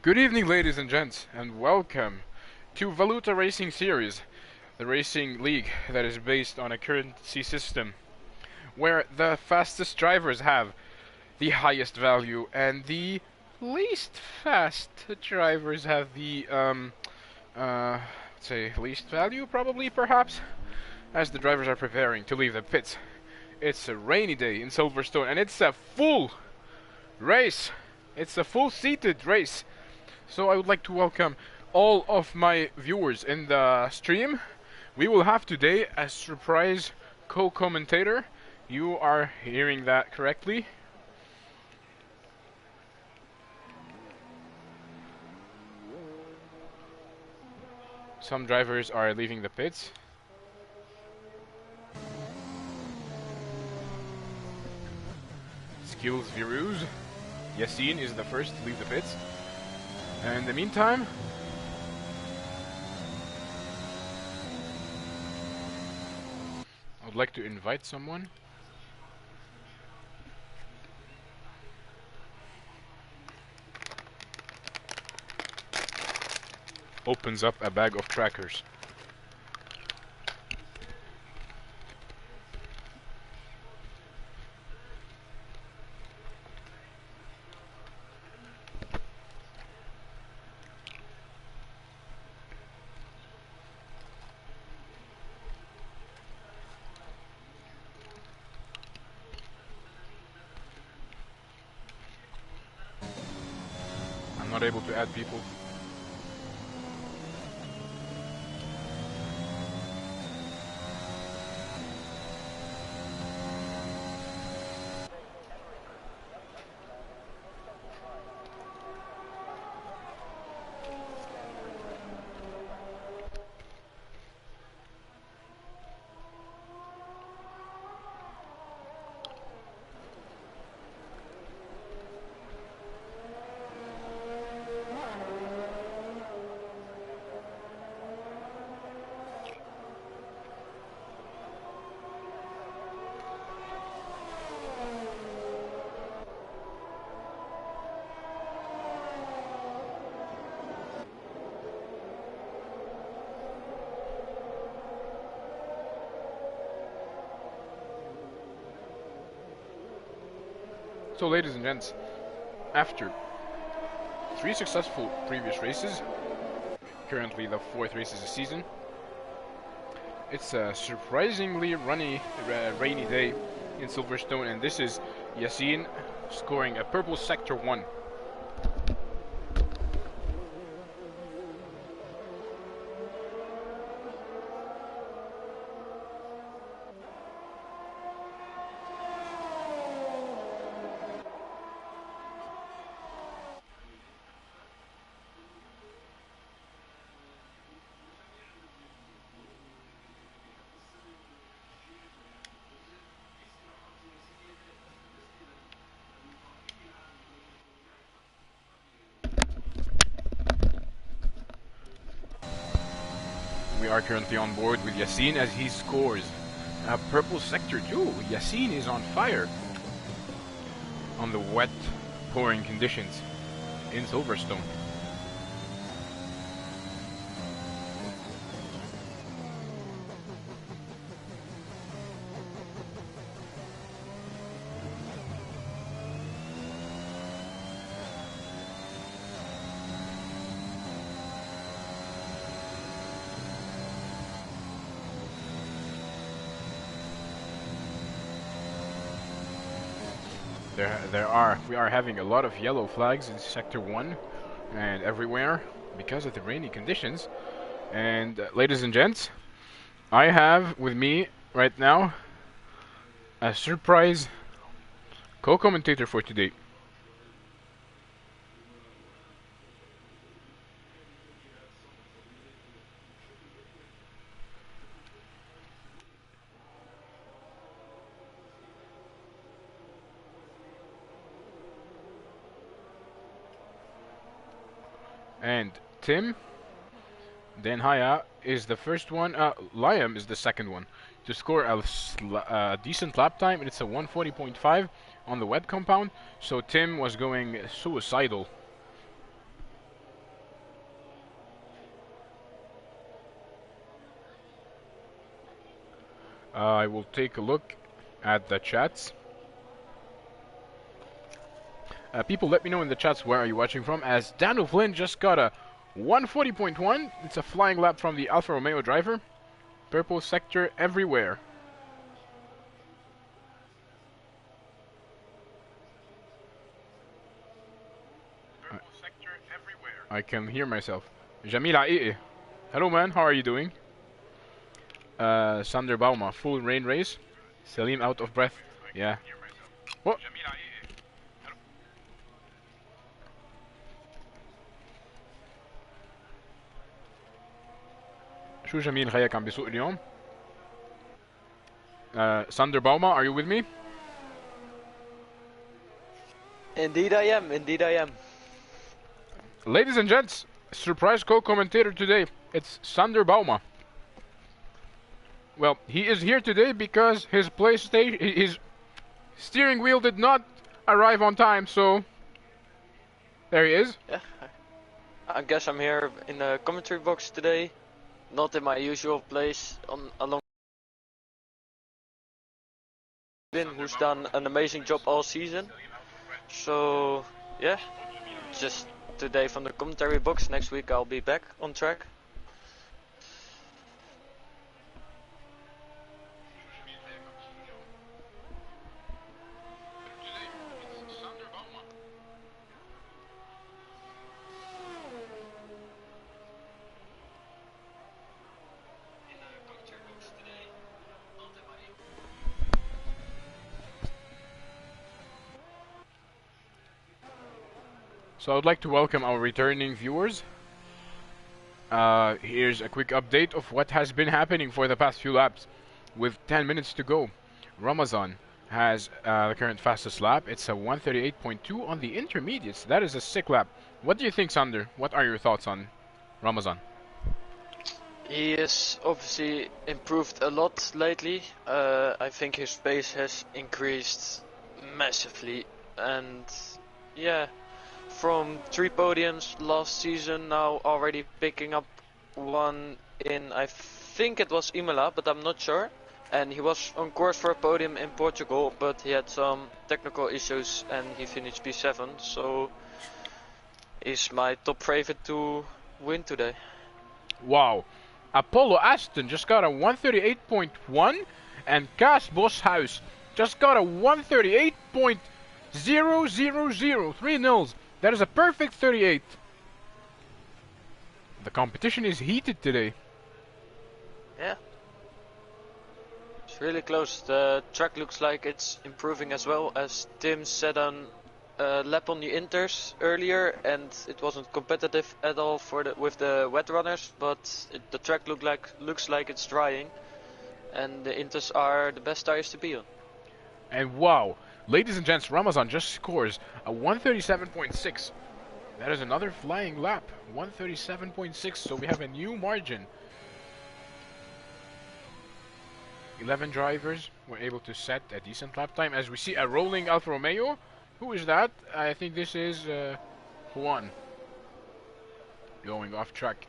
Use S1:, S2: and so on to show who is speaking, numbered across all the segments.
S1: Good evening, ladies and gents, and welcome to Valuta Racing Series, the racing league that is based on a currency system where the fastest drivers have the highest value and the least fast drivers have the say least value, probably, perhaps, as the drivers are preparing to leave the pits. It's a rainy day in Silverstone and it's a full race. It's a full seated race. So I would like to welcome all of my viewers in the stream. We will have today a surprise co-commentator. You are hearing that correctly. Some drivers are leaving the pits. Skills Viruz. Yassine is the first to leave the pits. And in the meantime, I would like to invite someone. Opens up a bag of crackers. I'm not able to add people. So, ladies and gents, after 3 successful previous races, currently the 4th race of the season, it's a surprisingly rainy day in Silverstone, and this is Yassine scoring a purple sector 1. We are currently on board with Yassine as he scores a purple sector 2. Yassine is on fire on the wet, pouring conditions in Silverstone. We are having a lot of yellow flags in Sector 1 and everywhere because of the rainy conditions. And ladies and gents, I have with me right now a surprise co-commentator for today. And Tim Denhaya is the first one, Liam is the second one to score a decent lap time, and it's a 140.5 on the wet compound, so Tim was going suicidal. I will take a look at the chats. People, let me know in the chats where are you watching from, as Daniel Flynn just got a 140.1. It's a flying lap from the Alfa Romeo driver. Purple sector everywhere. Purple sector everywhere. I can hear myself. Jamil Aie. Hello man, how are you doing? Sander Bauma, full rain race. Salim out of breath. Yeah. What? شو جميل خيك عم بيسوق اليوم؟ Sander Bauma, are you with me?
S2: Indeed I am, indeed I am.
S1: Ladies and gents, surprise co-commentator today. It's Sander Bauma. Well, he is here today because his PlayStation, his steering wheel did not arrive on time, so there he is.
S2: Yeah, I guess I'm here in the commentary box today, not in my usual place, along who's done an amazing job all season. So yeah, just today from the commentary box. Next week I'll be back on track.
S1: So I would like to welcome our returning viewers. Here's a quick update of what has been happening for the past few laps. With 10 minutes to go, Ramazan has the current fastest lap. It's a 138.2 on the intermediates. That is a sick lap. What do you think, Sander? What are your thoughts on Ramazan?
S2: He has obviously improved a lot lately. I think his pace has increased massively, and yeah, from 3 podiums last season, now already picking up one in, I think it was Imola, but I'm not sure. And he was on course for a podium in Portugal, but he had some technical issues and he finished P7, so he's my top favorite to win today.
S1: Wow. Apollo Aston just got a 138.1, and Cas Boshuis just got a 138.000, 3 nils. That is a perfect 38. The competition is heated today.
S2: Yeah. It's really close. The track looks like it's improving as well, as Tim said on lap on the Inters earlier, and it wasn't competitive at all for with the wet runners, but the track looks like it's drying, and the Inters are the best tires to be on.
S1: And wow, ladies and gents, Ramazan just scores a 137.6. That is another flying lap. 137.6, so we have a new margin. 11 drivers were able to set a decent lap time, as we see a rolling Alfa Romeo. Who is that? I think this is Juan going off track.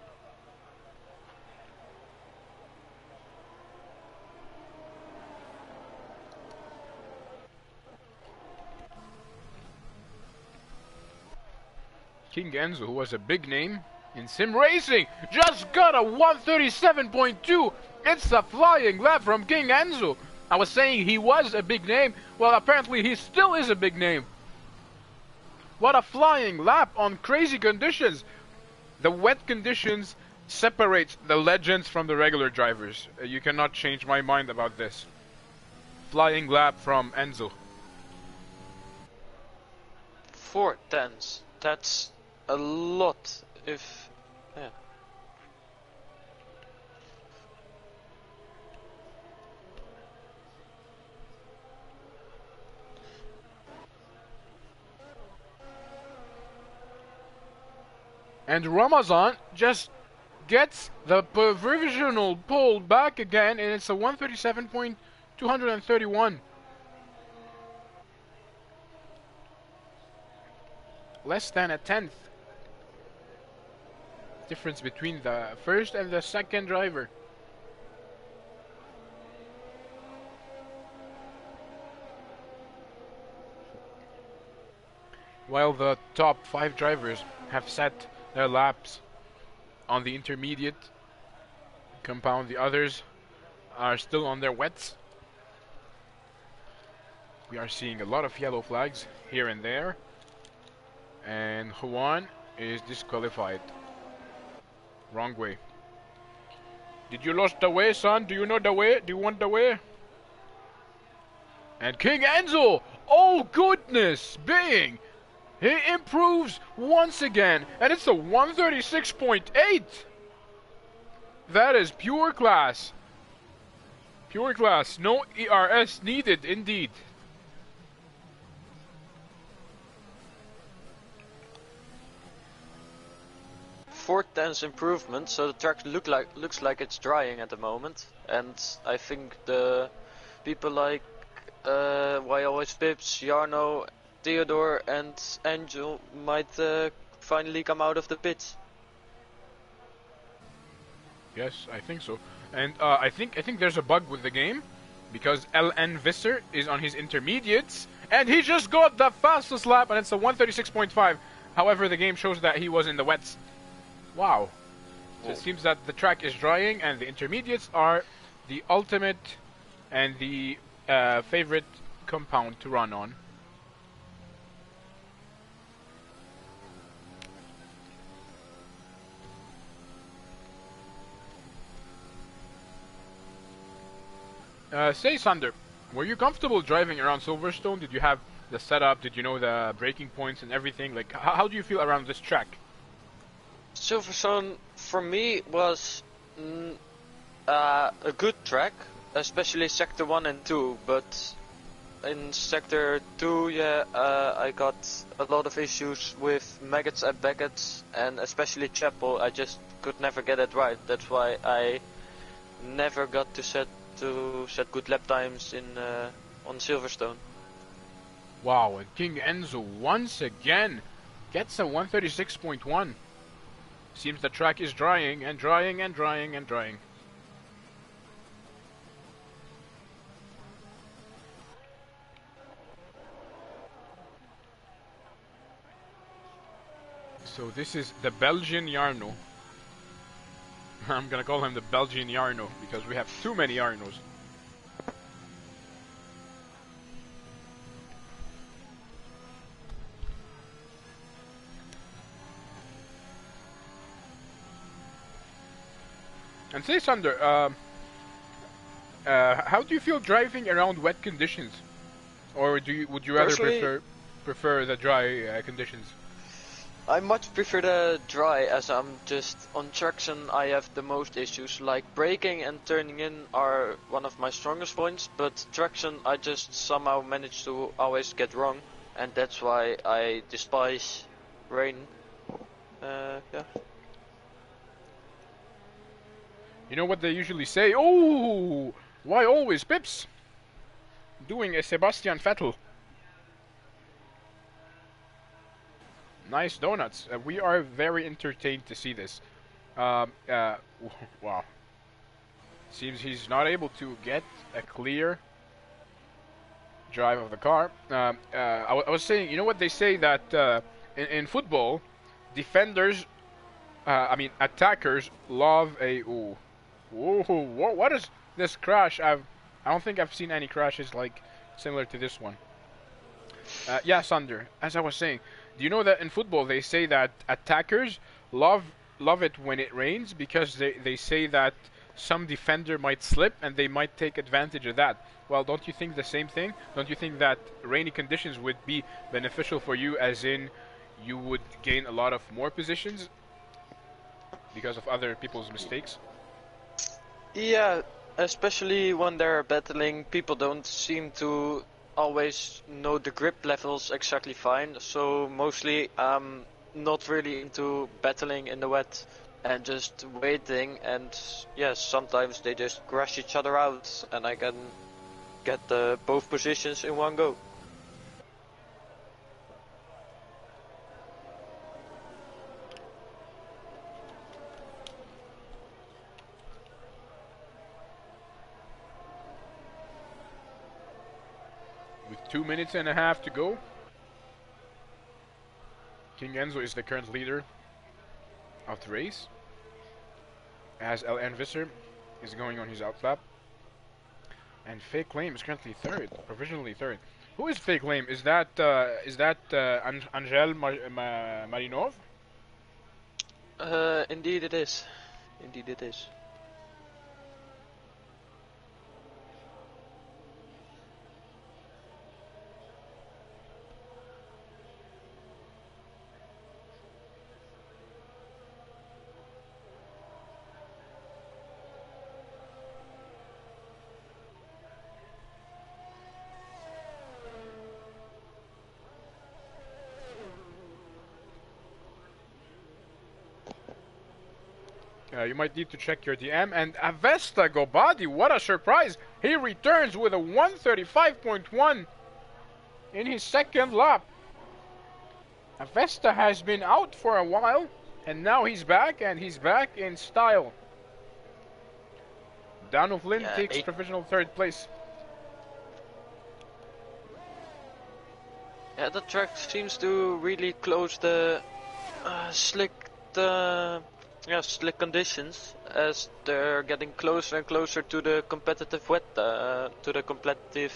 S1: King Enzo, who was a big name in sim racing, just got a 137.2. It's a flying lap from King Enzo. I was saying he was a big name. Well, apparently he still is a big name. What a flying lap on crazy conditions. The wet conditions separate the legends from the regular drivers. You cannot change my mind about this. Flying lap from Enzo.
S2: 4 tenths. That's a lot. If yeah.
S1: And Ramazan just gets the provisional pole back again, and it's a 137.231. Less than a tenth difference between the first and the second driver. while the top 5 drivers have set their laps on the intermediate compound, the others are still on their wets. We are seeing a lot of yellow flags here and there, and Juan is disqualified. Wrong way. Did you lost the way, son? Do you know the way? Do you want the way? And King Enzo! Oh goodness! Being! He improves once again, and it's a 136.8! That is pure class. Pure class. No ERS needed, indeed.
S2: Fourth tense improvement, so the track looks like it's drying at the moment, and I think the people like Why Always Pips, Jarno, Theodore, and Angel might finally come out of the pits.
S1: Yes, I think so. And I think there's a bug with the game, because LN Visser is on his intermediates, and he just got the fastest lap, and it's a 136.5. However, the game shows that he was in the wets. Wow. So it seems that the track is drying, and the intermediates are the ultimate and the favorite compound to run on. Say, Sander, were you comfortable driving around Silverstone? Did you have the setup? Did you know the braking points and everything? Like, how do you feel around this track?
S2: Silverstone for me was a good track, especially sector 1 and 2, but in sector 2, yeah, I got a lot of issues with maggots and baggots, and especially Chapel. I just could never get it right. That's why I never got to set good lap times in on Silverstone.
S1: Wow, and King Enzo once again gets a 136.1. Seems the track is drying and drying and drying and drying. So this is the Belgian Jarno. I'm gonna call him the Belgian Jarno because we have too many Jarnos. And say, Sander, how do you feel driving around wet conditions, or would you rather prefer the dry conditions?
S2: I much prefer the dry, as I'm just on traction. I have the most issues, like braking and turning in are one of my strongest points, but traction I just somehow manage to always get wrong, and that's why I despise rain. Yeah.
S1: You know what they usually say? Oh, why always Pips? Doing a Sebastian Vettel. Nice donuts. We are very entertained to see this. Wow. Seems he's not able to get a clear drive of the car. I was saying, you know what they say that in football, defenders, attackers love a... Ooh. What is this crash? I don't think I've seen any crashes like similar to this one. Yeah, Sander, as I was saying, do you know that in football they say that attackers love it when it rains because they say that some defender might slip and they might take advantage of that? Well, don't you think the same thing? Don't you think that rainy conditions would be beneficial for you, as in you would gain a lot of more positions because of other people's mistakes?
S2: Yeah, especially when they're battling, people don't seem to always know the grip levels exactly fine, so mostly I'm not really into battling in the wet and just waiting, and yes, sometimes they just crash each other out and I can get both positions in one go.
S1: With 2 minutes and a half to go. King Enzo is the current leader of the race, as LN Visser is going on his outlap. And Fake Lame is currently third, provisionally third. Who is Fake Lame? Is that Angel Marinov?
S2: Indeed it is. Indeed it is.
S1: You might need to check your DM. And Avesta Gobadi, what a surprise! He returns with a 135.1 in his second lap. Avesta has been out for a while, and now he's back, and he's back in style. Dano Flynn takes provisional third place.
S2: Yeah, the track seems to really close the slick conditions as they're getting closer and closer to the competitive wet, to the competitive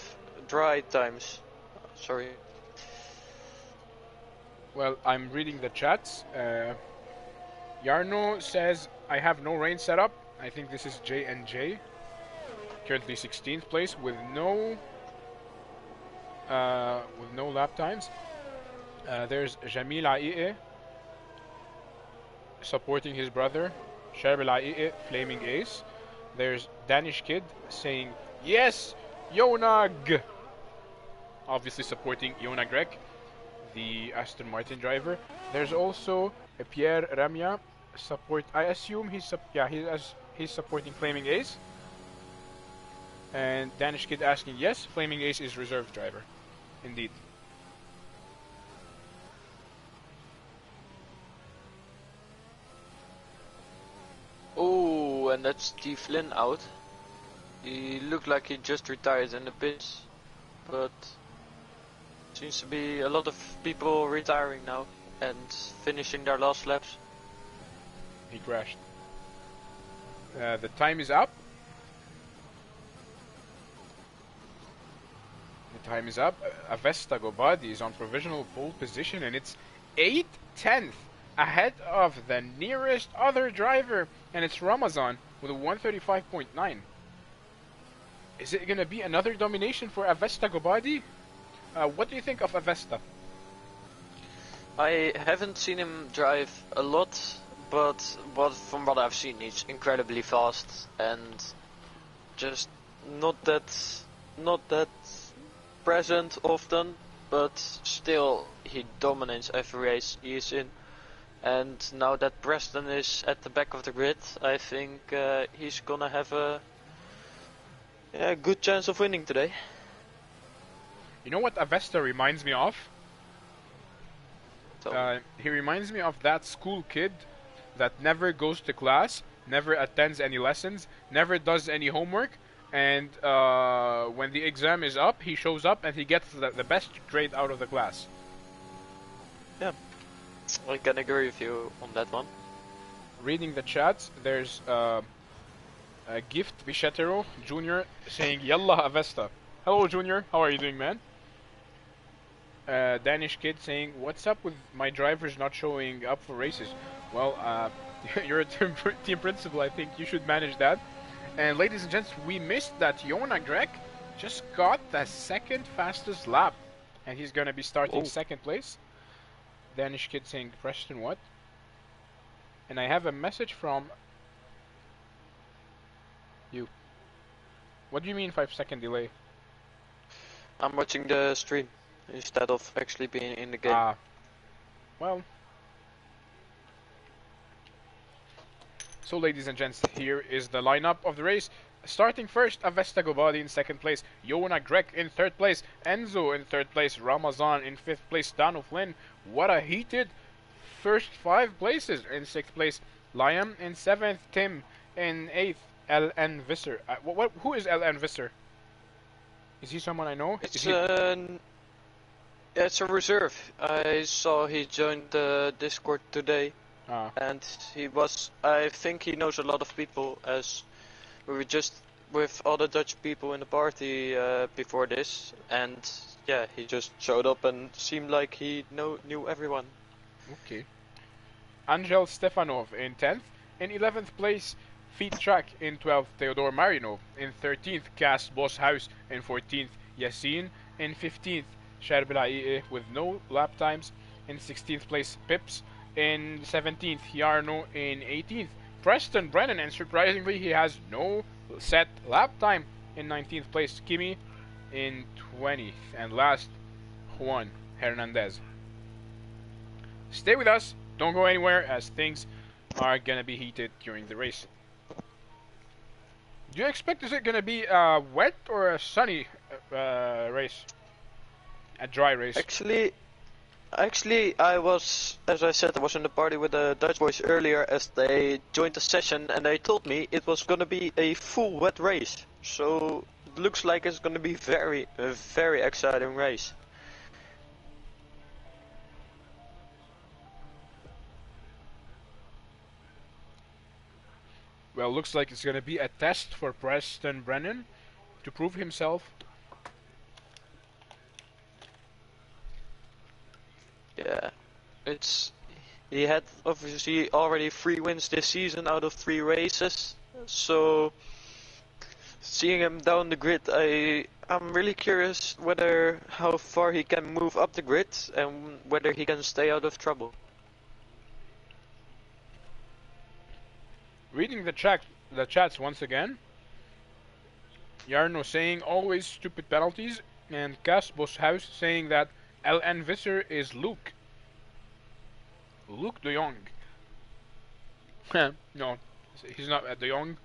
S2: dry times. Sorry.
S1: Well, I'm reading the chats. Yarno says, I have no rain setup. I think this is J&J. Currently 16th place with no lap times. There's Jamil Ai'e supporting his brother, Sherbil Ai'e, Flaming Ace. There's Danish Kid saying, yes, Yonag! Obviously supporting Yona Grek, the Aston Martin driver. There's also Pierre Ramya support. I assume he's supporting Flaming Ace. And Danish Kid asking, yes, Flaming Ace is reserve driver, indeed.
S2: Oh, and that's Steve Flynn out. He looked like he just retired in the pits, but seems to be a lot of people retiring now and finishing their last laps.
S1: He crashed. The time is up. The time is up. Avesta Gobadi is on provisional pole position, and it's 8/10 ahead of the nearest other driver, and it's Ramazan with a 135.9. Is it gonna be another domination for Avesta Gobadi? What do you think of Avesta?
S2: I haven't seen him drive a lot, but from what I've seen, he's incredibly fast and just not that present often, but still he dominates every race he is in. And now that Preston is at the back of the grid, I think he's gonna have a good chance of winning today.
S1: You know what Avesta reminds me of? He reminds me of that school kid that never goes to class, never attends any lessons, never does any homework, and when the exam is up, he shows up and he gets the best grade out of the class.
S2: Yeah, I can agree with you on that one.
S1: Reading the chats, there's a Gift Bichetero Jr. saying, Yalla Avesta. Hello Junior, how are you doing, man? Danish Kid saying, what's up with my drivers not showing up for races? Well, you're a team principal, I think you should manage that. And ladies and gents, we missed that Yona Grek just got the second fastest lap, and he's gonna be starting second place. Danish Kid saying, Preston what? And I have a message from you. What do you mean 5-second delay?
S2: I'm watching the stream instead of actually being in the game.
S1: Well. So ladies and gents, here is the lineup of the race. Starting first, Avesta Gobadi in second place, Yona Grek in third place, Enzo in third place, Ramazan in fifth place, Dano Flynn. What a heated first 5 places. In sixth place, Liam in seventh, Tim in eighth, LN Visser. Who is LN Visser? Is he someone I know?
S2: It's Yeah, it's a reserve. I saw he joined the Discord today,
S1: Ah,
S2: and I think he knows a lot of people, as we were just with all the Dutch people in the party before this, and yeah, he just showed up and seemed like he knew everyone.
S1: okay. Angel Stefanov in 10th. In 11th place, Feet Track in 12th, Theodor Marinov. In 13th, Cast Boss House. In 14th, Yassine. In 15th, Sherbelaie with no lap times. In 16th place, Pips. In 17th, Jarno. In 18th, Preston Brennan. And surprisingly, he has no set lap time. In 19th place, Kimi. In 20th. And last, Juan Hernandez. Stay with us, don't go anywhere, as things are gonna be heated during the race. Do you expect is it gonna be a wet or a sunny race? A dry race?
S2: Actually, as I said, I was in the party with the Dutch boys earlier as they joined the session, and they told me it was gonna be a full wet race. So it looks like it's gonna be a very exciting race.
S1: Well, looks like it's gonna be a test for Preston Brennan to prove himself.
S2: Yeah, he had obviously already 3 wins this season out of 3 races, so seeing him down the grid, I'm really curious whether how far he can move up the grid and whether he can stay out of trouble.
S1: Reading the chats once again. Jarno saying always stupid penalties, and Casbos House saying that LN Visser is Luke. Luke de Jong. No, he's not de Jong.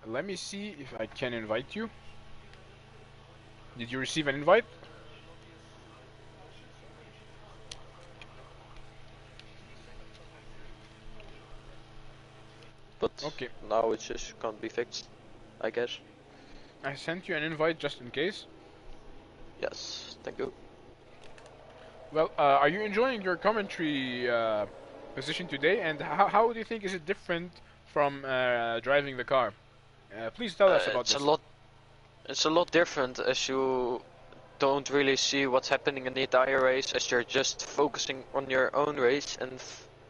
S1: Let me see if I can invite you. Did you receive an invite?
S2: But
S1: Okay.
S2: now it just can't be fixed, I guess.
S1: I sent you an invite just in case.
S2: Yes, thank you.
S1: Well, are you enjoying your commentary position today? And how do you think is it different from driving the car? Please tell us about
S2: It's a
S1: this.
S2: lot. It's a lot different as you don't really see what's happening in the entire race, as you're just focusing on your own race and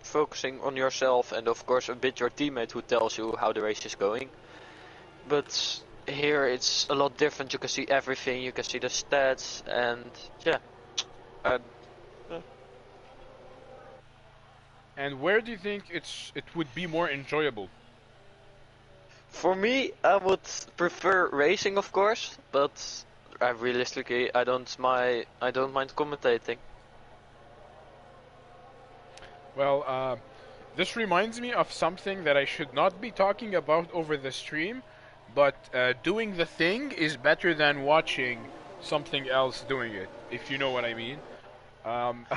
S2: focusing on yourself, and of course a bit your teammate who tells you how the race is going. But here it's a lot different. You can see everything. You can see the stats, and yeah. Uh,
S1: And where do you think it would be more enjoyable?
S2: For me, I would prefer racing, of course, but realistically, I don't mind commentating.
S1: Well, this reminds me of something that I should not be talking about over the stream, but doing the thing is better than watching something else doing it, if you know what I mean. Um,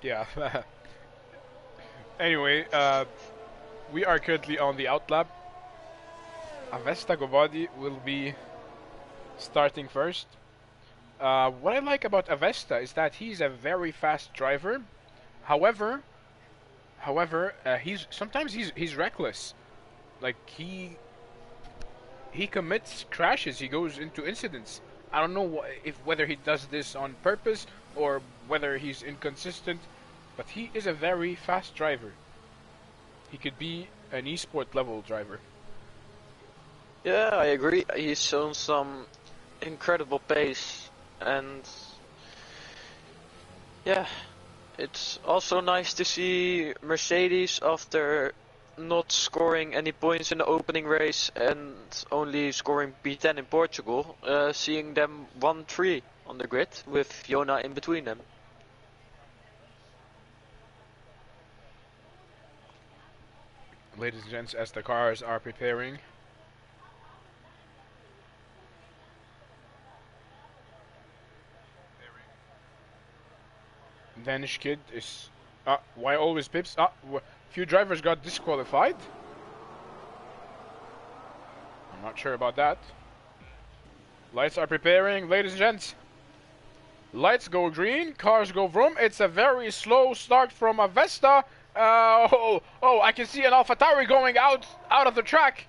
S1: yeah. Anyway, we are currently on the outlap. Avesta Gobadi will be starting first. What I like about Avesta is that he's a very fast driver. However, he's sometimes he's reckless. Like he commits crashes. He goes into incidents. I don't know if whether he does this on purpose or whether he's inconsistent, but he is a very fast driver. He could be an esport level driver.
S2: Yeah, I agree. He's shown some incredible pace, and yeah, it's also nice to see Mercedes, after not scoring any points in the opening race and only scoring P10 in Portugal, seeing them 1-3 on the grid with Fiona in between them.
S1: Ladies and gents, as the cars are preparing. Danish kid is. Why always Pips? Few drivers got disqualified. I'm not sure about that. Lights are preparing, ladies and gents. Lights go green, cars go vroom. It's a very slow start from Avesta. Oh, I can see an AlphaTauri going out of the track.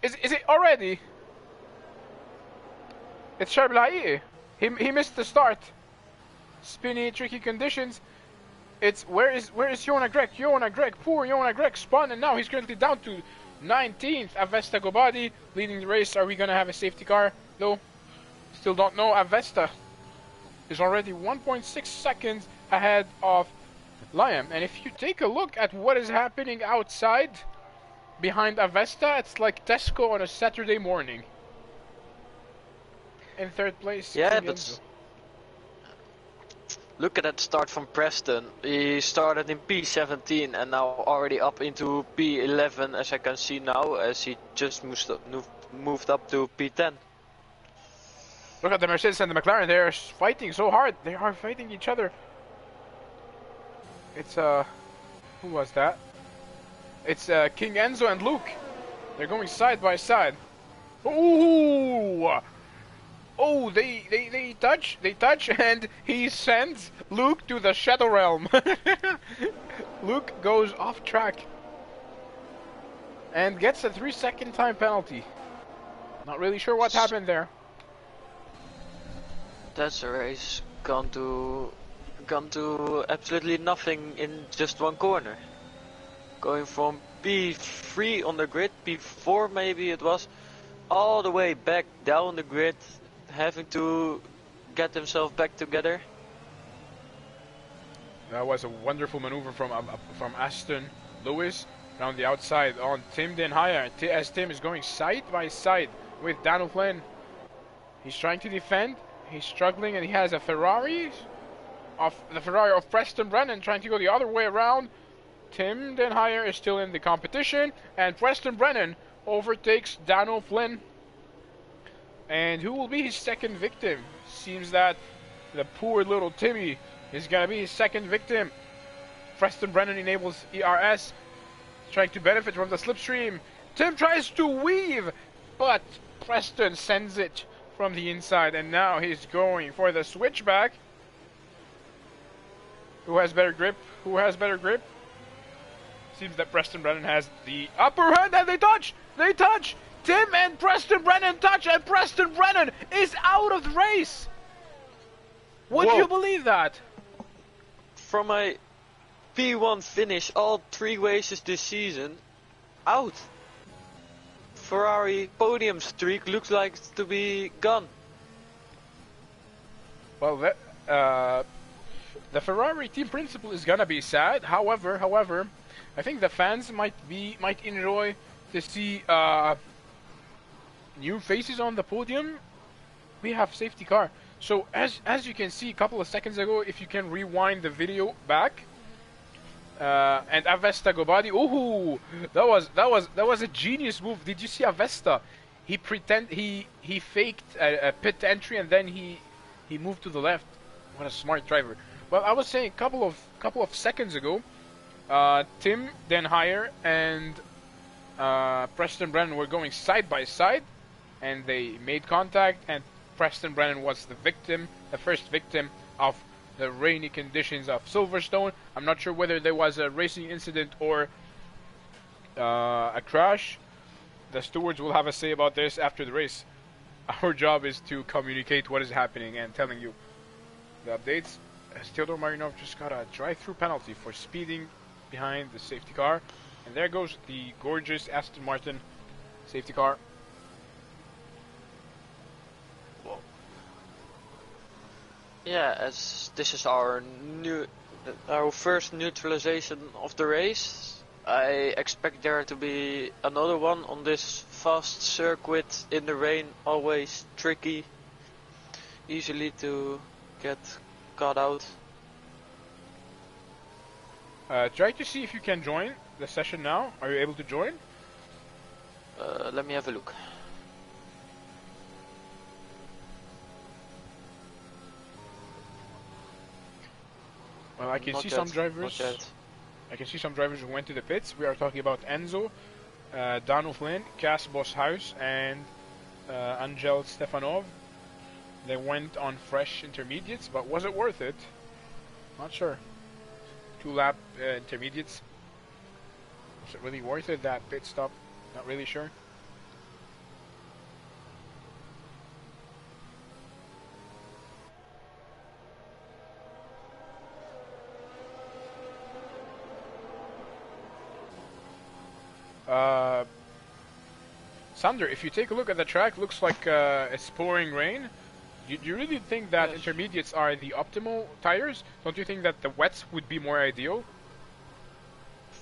S1: Is it already? It's Sherblai. He missed the start. Spinny, tricky conditions. It's where is Jonas Greg? Poor Jonas Greg spun, and now he's currently down to 19th. Avesta Gobadi leading the race. Are we gonna have a safety car? No, still don't know. Avesta is already 1.6 seconds ahead of Liam, and if you take a look at what is happening outside behind Avesta, it's like Tesco on a Saturday morning. In third place,
S2: yeah, but look at that start from Preston. He started in P17 and now already up into P11, as I can see now, as he just moved up to P10.
S1: Look at the Mercedes and the McLaren. They're fighting so hard. They are fighting each other. It's who was that? It's King Enzo and Luke. They're going side by side. Ooh! Oh, they touch, and he sends Luke to the Shadow Realm. Luke goes off track and gets a 3-second time penalty. Not really sure what happened there.
S2: That's a race gone to absolutely nothing in just one corner. Going from P3 on the grid, P4 maybe it was, all the way back down the grid, having to get himself back together.
S1: That was a wonderful maneuver from Aston Lewis around the outside on Tim Den Haier, as Tim is going side by side with Daniel Flynn. He's trying to defend, he's struggling, and he has a Ferrari of Preston Brennan trying to go the other way around. Tim Den Haier is still in the competition, and Preston Brennan overtakes Daniel Flynn. And who will be his second victim? Seems that the poor little Timmy is gonna be his second victim. Preston Brennan enables ERS, trying to benefit from the slipstream. Tim tries to weave, but Preston sends it from the inside, and now he's going for the switchback. Who has better grip? Seems that Preston Brennan has the upper hand, and they touch! Tim and Preston Brennan touch, and Preston Brennan is out of the race! Would you believe that?
S2: From a P1 finish, all 3 races this season, out. Ferrari podium streak looks like to be gone.
S1: Well, the Ferrari team principal is gonna be sad. However, I think the fans might enjoy to see new faces on the podium. We have safety car. So as you can see a couple of seconds ago, if you can rewind the video back, and Avesta Gobadi, ooh, that was a genius move. Did you see Avesta? He faked a pit entry, and then he moved to the left. What a smart driver. Well, I was saying a couple of seconds ago, Tim Den Haier and Preston Brennan were going side by side, and they made contact, and Preston Brennan was the first victim of the rainy conditions of Silverstone. I'm not sure whether there was a racing incident or a crash. The stewards will have a say about this after the race. Our job is to communicate what is happening and telling you the updates. Theodor Marinov just got a drive-through penalty for speeding behind the safety car. And there goes the gorgeous Aston Martin safety car.
S2: Yeah, as this is our first neutralization of the race, I expect there to be another one on this fast circuit in the rain, always tricky, easily to get caught out.
S1: Try to see if you can join the session now. Are you able to join?
S2: Let me have a look.
S1: Well, I can see some drivers. I can see some drivers who went to the pits. We are talking about Enzo, Dan O'Flynn, Cass Boshouse, and Angel Stefanov. They went on fresh intermediates, but was it worth it? Not sure. 2-lap intermediates. Was it really worth it, that pit stop? Not really sure. Sander, if you take a look at the track, looks like it's pouring rain. Do you really think that intermediates are the optimal tires? Don't you think that the wets would be more ideal?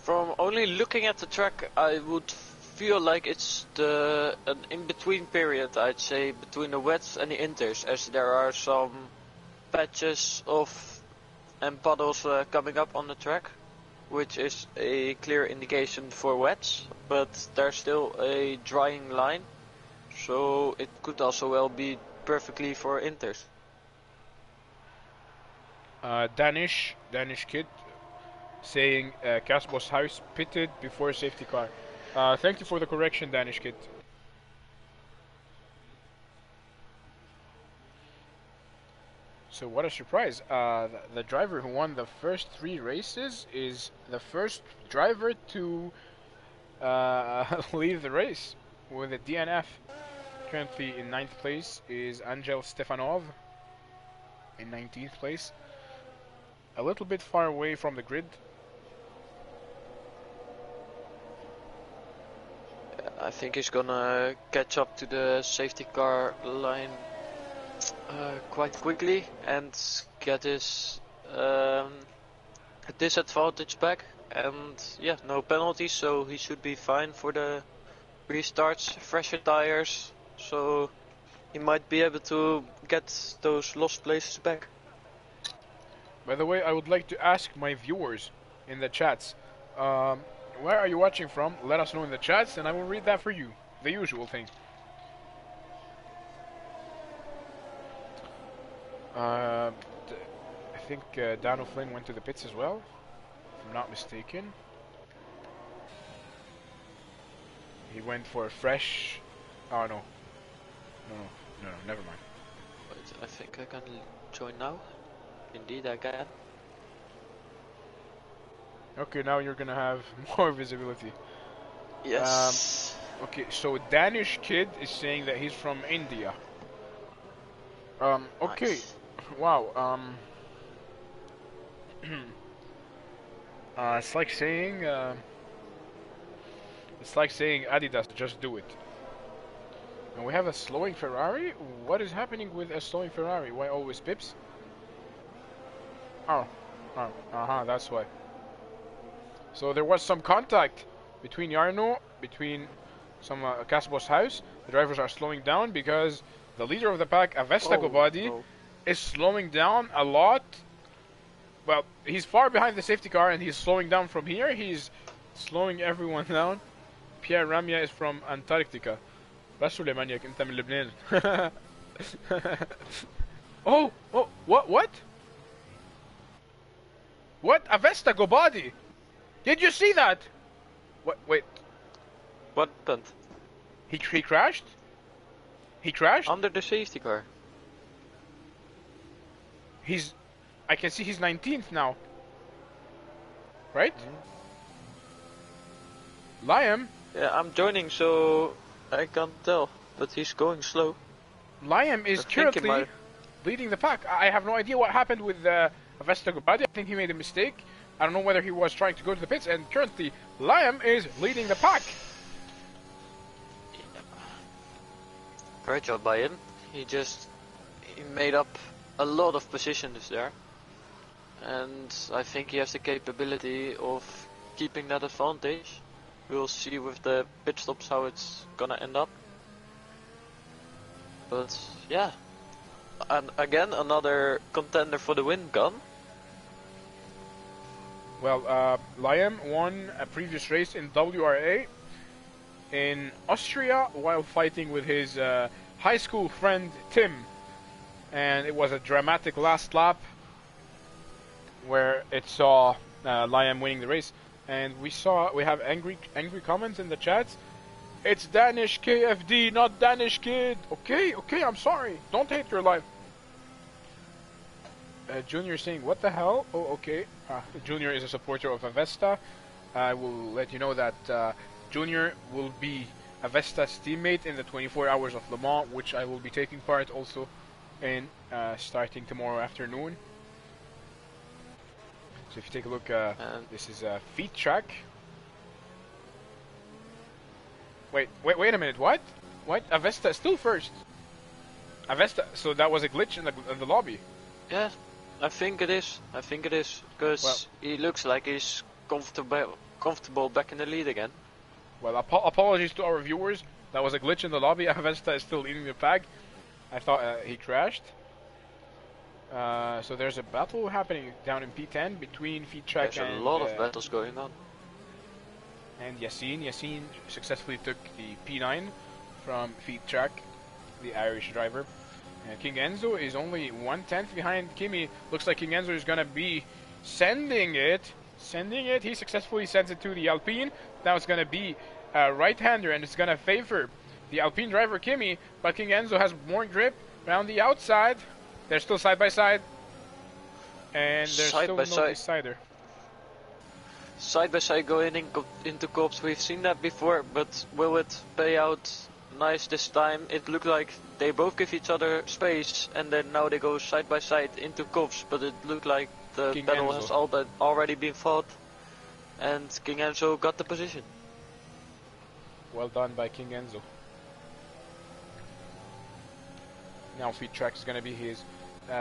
S2: From only looking at the track, I would feel like it's an in-between period, I'd say, between the wets and the inters, as there are some patches of and puddles coming up on the track, which is a clear indication for wets, but there's still a drying line, so it could also well be perfectly for inters.
S1: Danish kid saying Casbo's house pitted before safety car. Thank you for the correction, Danish kid. So what a surprise. The driver who won the first 3 races is the first driver to leave the race with a DNF. Currently in 9th place is Angel Stefanov in 19th place. A little bit far away from the grid.
S2: I think he's gonna catch up to the safety car line quite quickly and get his disadvantage back, and yeah, no penalties, so he should be fine for the restarts, fresher tires, so he might be able to get those lost places back.
S1: By the way, I would like to ask my viewers in the chats, where are you watching from? Let us know in the chats and I will read that for you. The usual thing. I think Dan O'Flynn went to the pits as well, if I'm not mistaken. He went for a fresh... Oh no. No, never mind.
S2: Wait, I think I can join now. Indeed I can.
S1: Okay, now you're gonna have more visibility.
S2: Yes.
S1: Okay, so Danish kid is saying that he's from India. Okay.
S2: Nice.
S1: Wow, it's like saying Adidas, just do it. And we have a slowing Ferrari? What is happening with a slowing Ferrari? Why always pips? Oh, that's why. So there was some contact between Jarno, between some Casbo's house. The drivers are slowing down because the leader of the pack, Avesta Gobadi, is slowing down a lot. Well, he's far behind the safety car and he's slowing down from here. He's slowing everyone down. Pierre Ramia is from Antarctica. بس سليمانيك انت من لبنان. Oh, what? What? Avesta Gobadi! Did you see that? What? Wait.
S2: What happened?
S1: He crashed? He crashed?
S2: Under the safety car.
S1: I can see he's 19th now. Right? Liam?
S2: Yeah, I'm joining, so I can't tell, but he's going slow.
S1: Liam is currently leading the pack. I have no idea what happened with Avesta Gobadi. I think he made a mistake. I don't know whether he was trying to go to the pits, and currently Liam is leading the pack.
S2: Yeah. Great job by him. He made up a lot of positions there, and I think he has the capability of keeping that advantage. We'll see with the pit stops how it's gonna end up. But yeah, and again another contender for the win gone.
S1: Well, Liam won a previous race in WRA in Austria while fighting with his high school friend Tim, and it was a dramatic last lap where it saw Liam winning the race. And we have angry comments in the chats. It's Danish KFD, not Danish Kid. Okay, I'm sorry. Don't hate your life. Junior saying, what the hell? Oh, okay. Junior is a supporter of Avesta. I will let you know that Junior will be Avesta's teammate in the 24 Hours of Le Mans, which I will be taking part also in starting tomorrow afternoon. So if you take a look, this is a feet track. Wait a minute, what? Avesta is still first. Avesta, so that was a glitch in the lobby.
S2: Yeah, I think it is, because he looks like he's comfortable back in the lead again.
S1: Well, apologies to our viewers, that was a glitch in the lobby. Avesta is still leading the pack. I thought he crashed. So there's a battle happening down in P10 between Feed Track
S2: There's
S1: and...
S2: a lot of battles going on.
S1: And Yassine. Yassine successfully took the P9 from Feed Track, the Irish driver. And King Enzo is only 1/10 behind Kimi. Looks like King Enzo is gonna be sending it. He successfully sends it to the Alpine. Now it's gonna be a right-hander and it's gonna favor the Alpine driver Kimi. But King Enzo has more grip around the outside. They're still side by side. And there's still no decider.
S2: Side by side going into cops, we've seen that before, but will it pay out nice this time? It looked like they both give each other space and then now they go side by side into cops, but it looked like the
S1: King
S2: battle
S1: Enzo
S2: has already been fought and King Enzo got the position.
S1: Well done by King Enzo. Now Feed Track is going to be his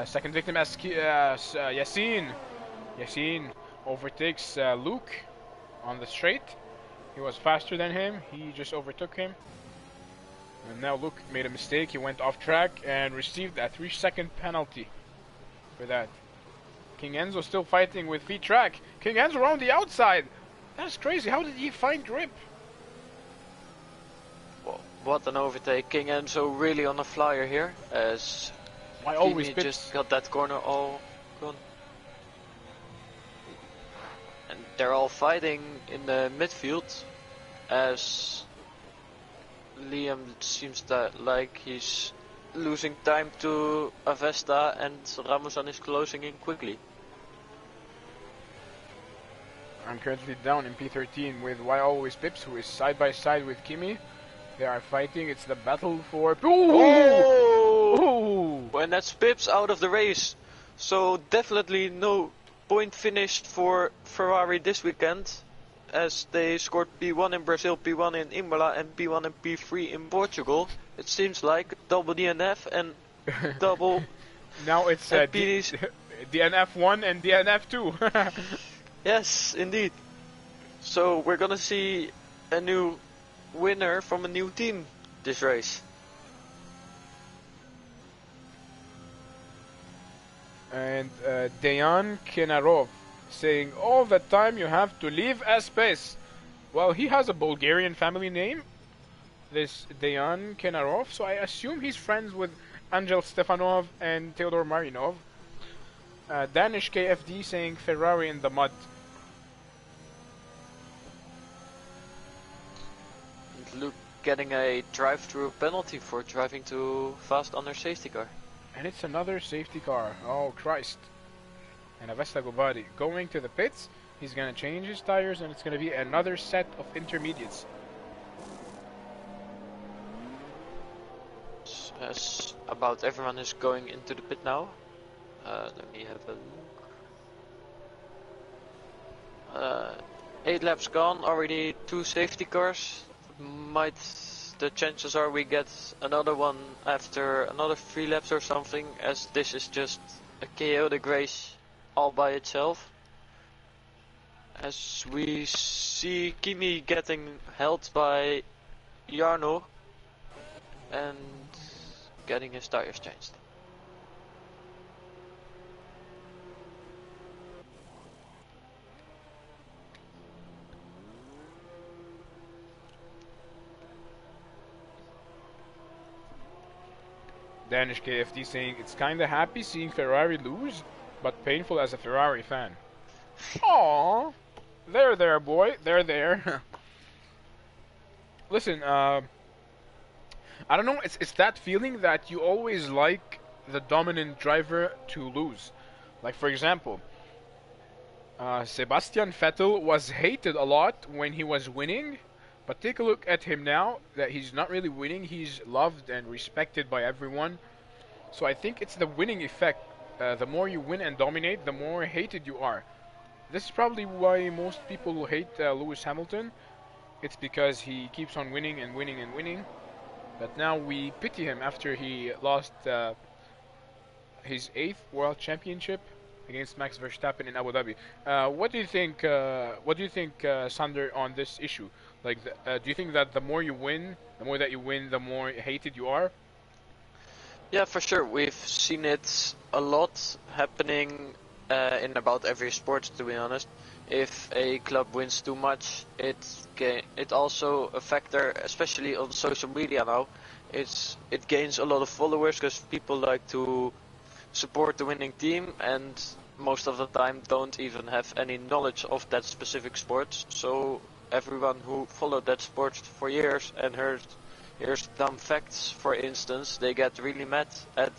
S1: second victim as Yassine. Yassine overtakes Luke on the straight. He was faster than him. He just overtook him. And now Luke made a mistake. He went off track and received a 3-second penalty for that. King Enzo still fighting with Feed Track. King Enzo around the outside. That's crazy. How did he find grip?
S2: Well, what an overtake. King Enzo really on a flyer here as
S1: Kimi
S2: just got that corner all gone. And they're all fighting in the midfield as Liam seems like he's losing time to Avesta and Ramusan is closing in quickly.
S1: I'm currently down in P13 with Why Always Pips, who is side by side with Kimi. They are fighting. It's the battle for...
S2: Oh! And that's Pips out of the race. So definitely no point finished for Ferrari this weekend, as they scored P1 in Brazil, P1 in Imola and P1 and P3 in Portugal. It seems like double DNF and double
S1: now it's DNF1 and DNF2.
S2: Yes, indeed. So we're gonna see a new winner from a new team this race.
S1: And Dejan Kenarov saying, all the time you have to leave a space. Well, he has a Bulgarian family name, this Dejan Kenarov, so I assume he's friends with Angel Stefanov and Theodor Marinov. Danish KFD saying Ferrari in the mud.
S2: And Luke getting a drive-through penalty for driving too fast on their safety car.
S1: And it's another safety car. Oh Christ. And Avesta Gobadi going to the pits. He's gonna change his tires and it's gonna be another set of intermediates.
S2: As about everyone is going into the pit now. Let me have a look. 8 laps gone, already 2 safety cars. The chances are we get another one after another 3 laps or something, as this is just a chaotic race all by itself. As we see Kimi getting held by Jarno and getting his tires changed.
S1: Danish KFD saying it's kinda happy seeing Ferrari lose, but painful as a Ferrari fan. Aww. There, boy. There. Listen, I don't know. It's that feeling that you always like the dominant driver to lose. Like for example, Sebastian Vettel was hated a lot when he was winning, but take a look at him now. That he's not really winning. He's loved and respected by everyone. So I think it's the winning effect. The more you win and dominate, the more hated you are. This is probably why most people hate Lewis Hamilton. It's because he keeps on winning and winning and winning. But now we pity him after he lost his 8th World Championship against Max Verstappen in Abu Dhabi. What do you think? What do you think, Sander, on this issue? Like, do you think that the more you win, the more that you win, the more hated you are?
S2: Yeah, for sure. We've seen it a lot happening in about every sport, to be honest. If a club wins too much, it also a factor, especially on social media now. It gains a lot of followers because people like to support the winning team, and most of the time don't even have any knowledge of that specific sport. So everyone who followed that sport for years and hears dumb facts, for instance, they get really mad at,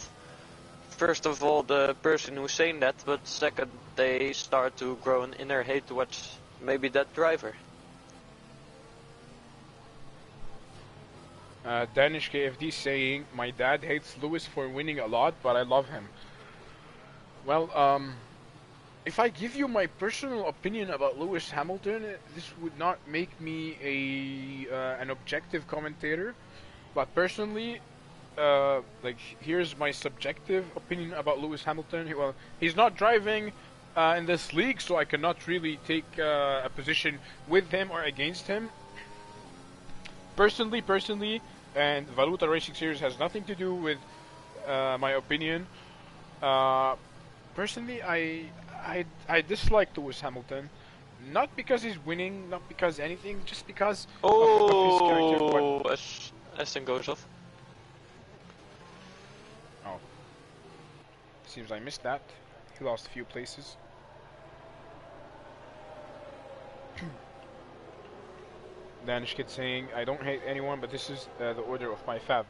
S2: first of all, the person who's saying that, but second, they start to grow an inner hate towards maybe that driver.
S1: Danish KFD saying, my dad hates Lewis for winning a lot, but I love him. Well, if I give you my personal opinion about Lewis Hamilton, this would not make me an objective commentator. But personally, like here's my subjective opinion about Lewis Hamilton. Well, he's not driving in this league, so I cannot really take a position with him or against him. Personally, and Valuta Racing Series has nothing to do with my opinion. Personally, I dislike Lewis Hamilton, not because he's winning, not because anything, just because of his character.
S2: Oh, Aston goes off.
S1: Oh, seems I missed that. He lost a few places. Danish kid saying, I don't hate anyone, but this is the order of my fab.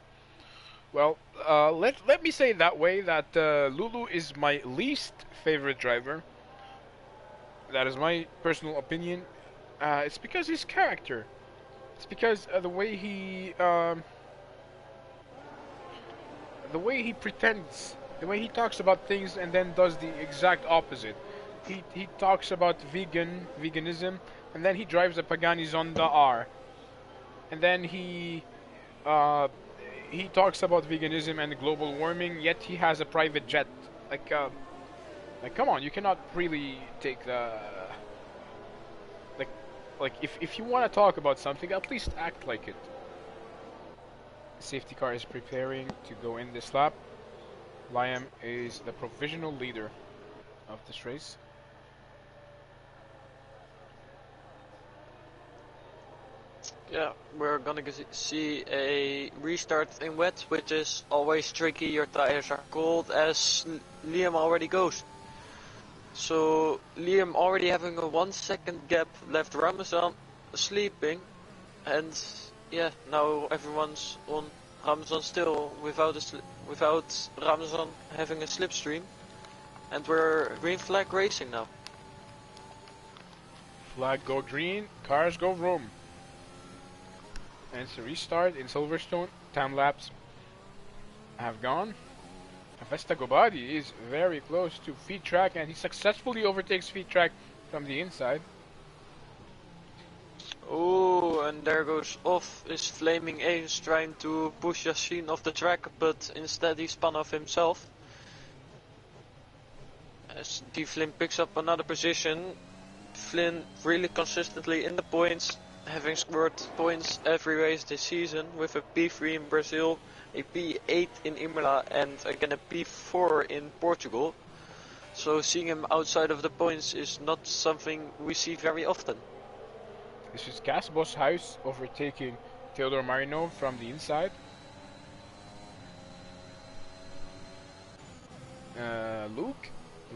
S1: Well, let me say it that way, that Lulu is my least favorite driver. That is my personal opinion. It's because his character. It's because the way he pretends, the way he talks about things and then does the exact opposite. He talks about veganism, and then he drives a Pagani Zonda R, and then he talks about veganism and global warming, yet he has a private jet. Like come on, you cannot really take the like if you want to talk about something, at least act like it. Safety car is preparing to go in this lap. Liam is the provisional leader of this race.
S2: Yeah, we're gonna see a restart in wet, which is always tricky. Your tires are cold, as Liam already goes. So Liam already having a 1 second gap, left Ramazan sleeping, and yeah, now everyone's on Ramazan still without Ramazan having a slipstream, and we're green flag racing now.
S1: Flag go green, cars go Rome. And it's a restart in Silverstone. Time lapse have gone. Avesta Gobadi is very close to Feed Track, and he successfully overtakes Feed Track from the inside.
S2: Oh, and there goes off is Flaming Ace trying to push Yassine off the track, but instead he spun off himself. As D-Flynn picks up another position, Flynn really consistently in the points, having scored points every race this season with a P3 in Brazil, a P8 in Imola, and again a P4 in Portugal. So seeing him outside of the points is not something we see very often.
S1: This is Casbo's house overtaking Theodore Marino from the inside. Luke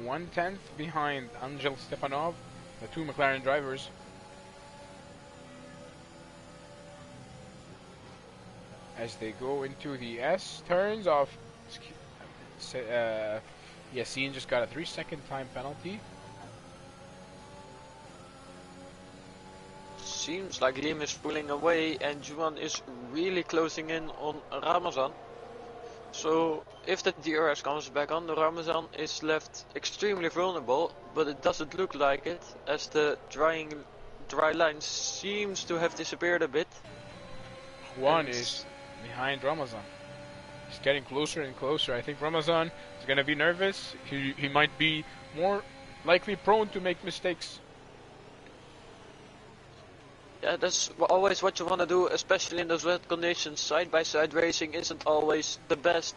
S1: 1/10 behind Angel Stepanov, the two McLaren drivers. As they go into the S turns of Yassine just got a 3-second time penalty.
S2: Seems like Liam is pulling away and Juan is really closing in on Ramazan. So if the DRS comes back on, Ramazan is left extremely vulnerable, but it doesn't look like it, as the dry line seems to have disappeared a bit.
S1: Juan is behind Ramazan. He's getting closer and closer. I think Ramazan is going to be nervous. He might be more likely prone to make mistakes.
S2: Yeah, that's always what you want to do, especially in those wet conditions. Side-by-side racing isn't always the best.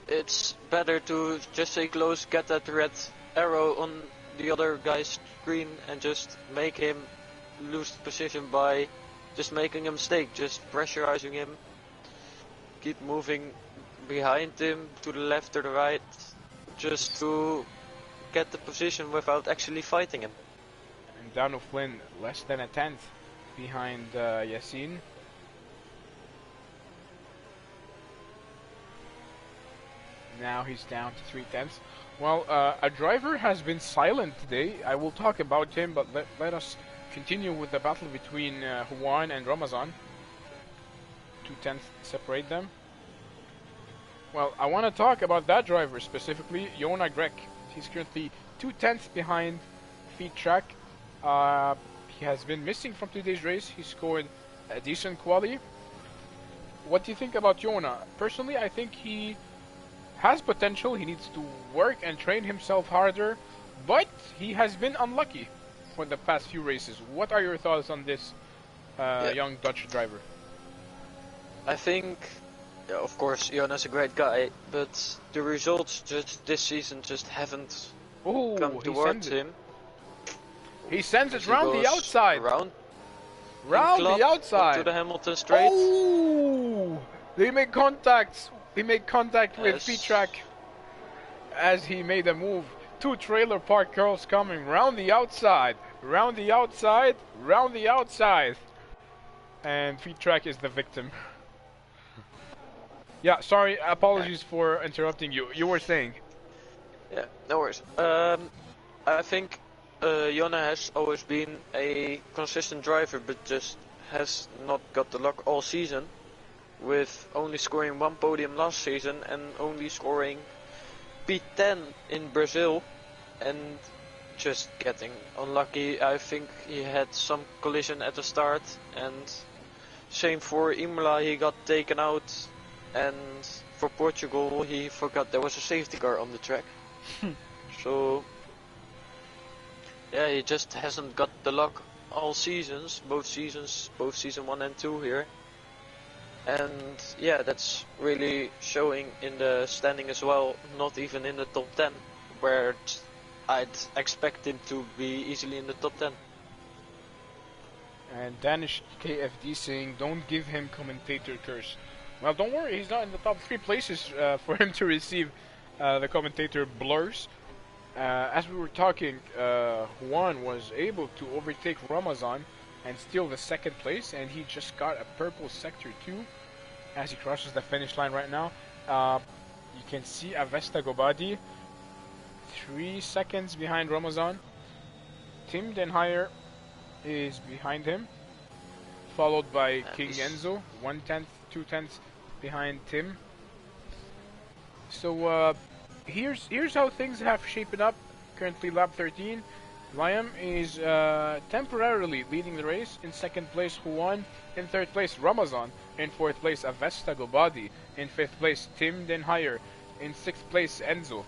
S2: It's better to just stay close, get that red arrow on the other guy's screen and just make him lose position by just making a mistake, just pressurizing him. Keep moving behind him, to the left or the right, just to get the position without actually fighting him.
S1: And Dano Flynn, less than a 10th behind Yassine. Now he's down to 3/10. Well, a driver has been silent today. I will talk about him, but let us continue with the battle between Juan and Ramazan. 2/10 separate them. Well, I want to talk about that driver specifically, Jona Grek. He's currently 2/10 behind Feed Track. He has been missing from today's race. He scored a decent quali. What do you think about Jona? Personally, I think he has potential. He needs to work and train himself harder, but he has been unlucky for the past few races. What are your thoughts on this young Dutch driver?
S2: I think, yeah, of course, Jona's a great guy, but the results just this season just haven't come towards him.
S1: He sends it round the outside.
S2: Round
S1: the outside.
S2: to the Hamilton straight.
S1: Oh! They make contact. He made contact with P-Track as he made a move. Two trailer park girls coming round the outside, round the outside, round the outside. And P-Track is the victim. Yeah, sorry, apologies for interrupting you. You were saying?
S2: Yeah, no worries. I think Jona has always been a consistent driver, but just has not got the luck all season, with only scoring one podium last season and only scoring P10 in Brazil, and just getting unlucky. I think he had some collision at the start, and same for Imola, he got taken out, and for Portugal he forgot there was a safety car on the track. So yeah, he just hasn't got the luck all seasons, both season 1 and 2 here. And yeah, that's really showing in the standing as well, not even in the top 10, where I'd expect him to be easily in the top 10.
S1: And Danish KFD saying, don't give him commentator curse. Well, don't worry, he's not in the top 3 places for him to receive the commentator blurs. As we were talking, Juan was able to overtake Ramazan and steal the 2nd place, and he just got a purple sector 2 as he crosses the finish line right now. You can see Avesta Gobadi 3 seconds behind Ramazan. Tim Denhyer is behind him, followed by King Enzo, 1/10, 2/10 behind Tim. So here's how things have shaped up. Currently lap 13. Liam is temporarily leading the race. In 2nd place, Juan. In 3rd place, Ramazan. In 4th place, Avesta Gobadi. In 5th place, Tim Denhyer. In 6th place, Enzo.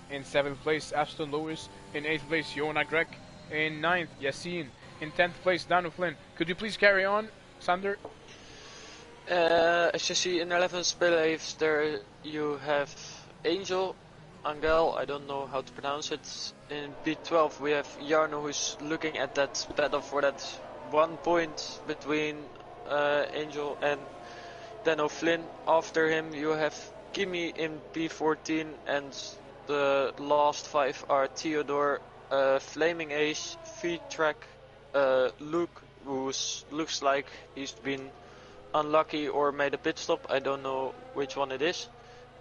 S1: In 7th place, Aston Lewis. In 8th place, Jona Grek. In 9th, Yassine. In 10th place, Danu Flynn. Could you please carry on, Sander?
S2: As you see in 11th place, there you have Angel, I don't know how to pronounce it. In P12 we have Jarno, who's looking at that battle for that 1 point between Angel and Dano Flynn. After him you have Kimi in P14 and The last 5 are Theodore, Flaming Ace, V-Track, Luke, who looks like he's been unlucky or made a pit stop, I don't know which one it is.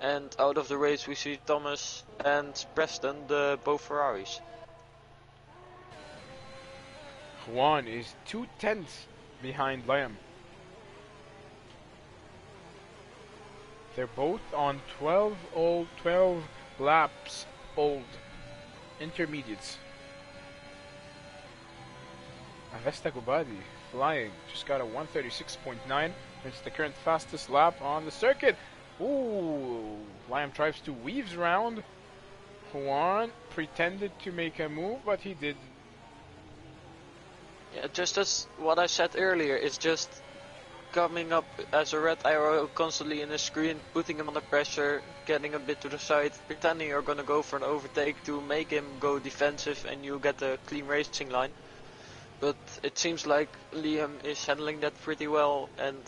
S2: And out of the race we see Thomas and Preston, both Ferraris.
S1: Juan is 2/10 behind Liam. They're both on 12 laps old intermediates. Avesta Gubadi flying, just got a 136.9. It's the current fastest lap on the circuit. Ooh, Liam tries to weaves around. Juan pretended to make a move, but he did.
S2: Yeah, just as what I said earlier, it's just coming up as a red arrow constantly in the screen, putting him under pressure, getting a bit to the side, pretending you're gonna go for an overtake to make him go defensive and you get a clean racing line. But it seems like Liam is handling that pretty well and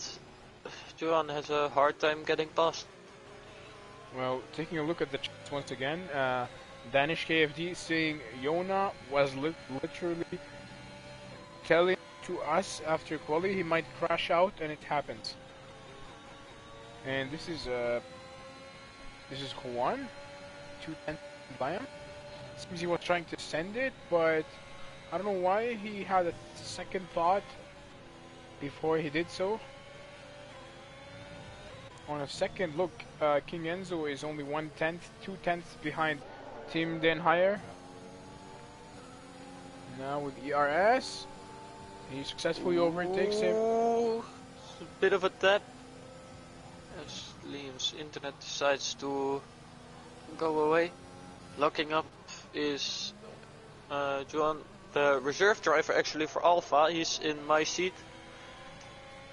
S2: Johan has a hard time getting past.
S1: Well, taking a look at the charts once again, Danish KFD saying Yona was literally telling to us after quali he might crash out, and it happens. And this is Juan, 2/10 Liam. Seems he was trying to send it, but I don't know why he had a second thought before he did so. On a second look, King Enzo is only 1/10, 2/10 behind Tim Den Higher. Now with ERS, he successfully overtakes him.
S2: It's a bit of a tap as Liam's internet decides to go away. Locking up is Johan, the reserve driver actually for Alpha. He's in my seat,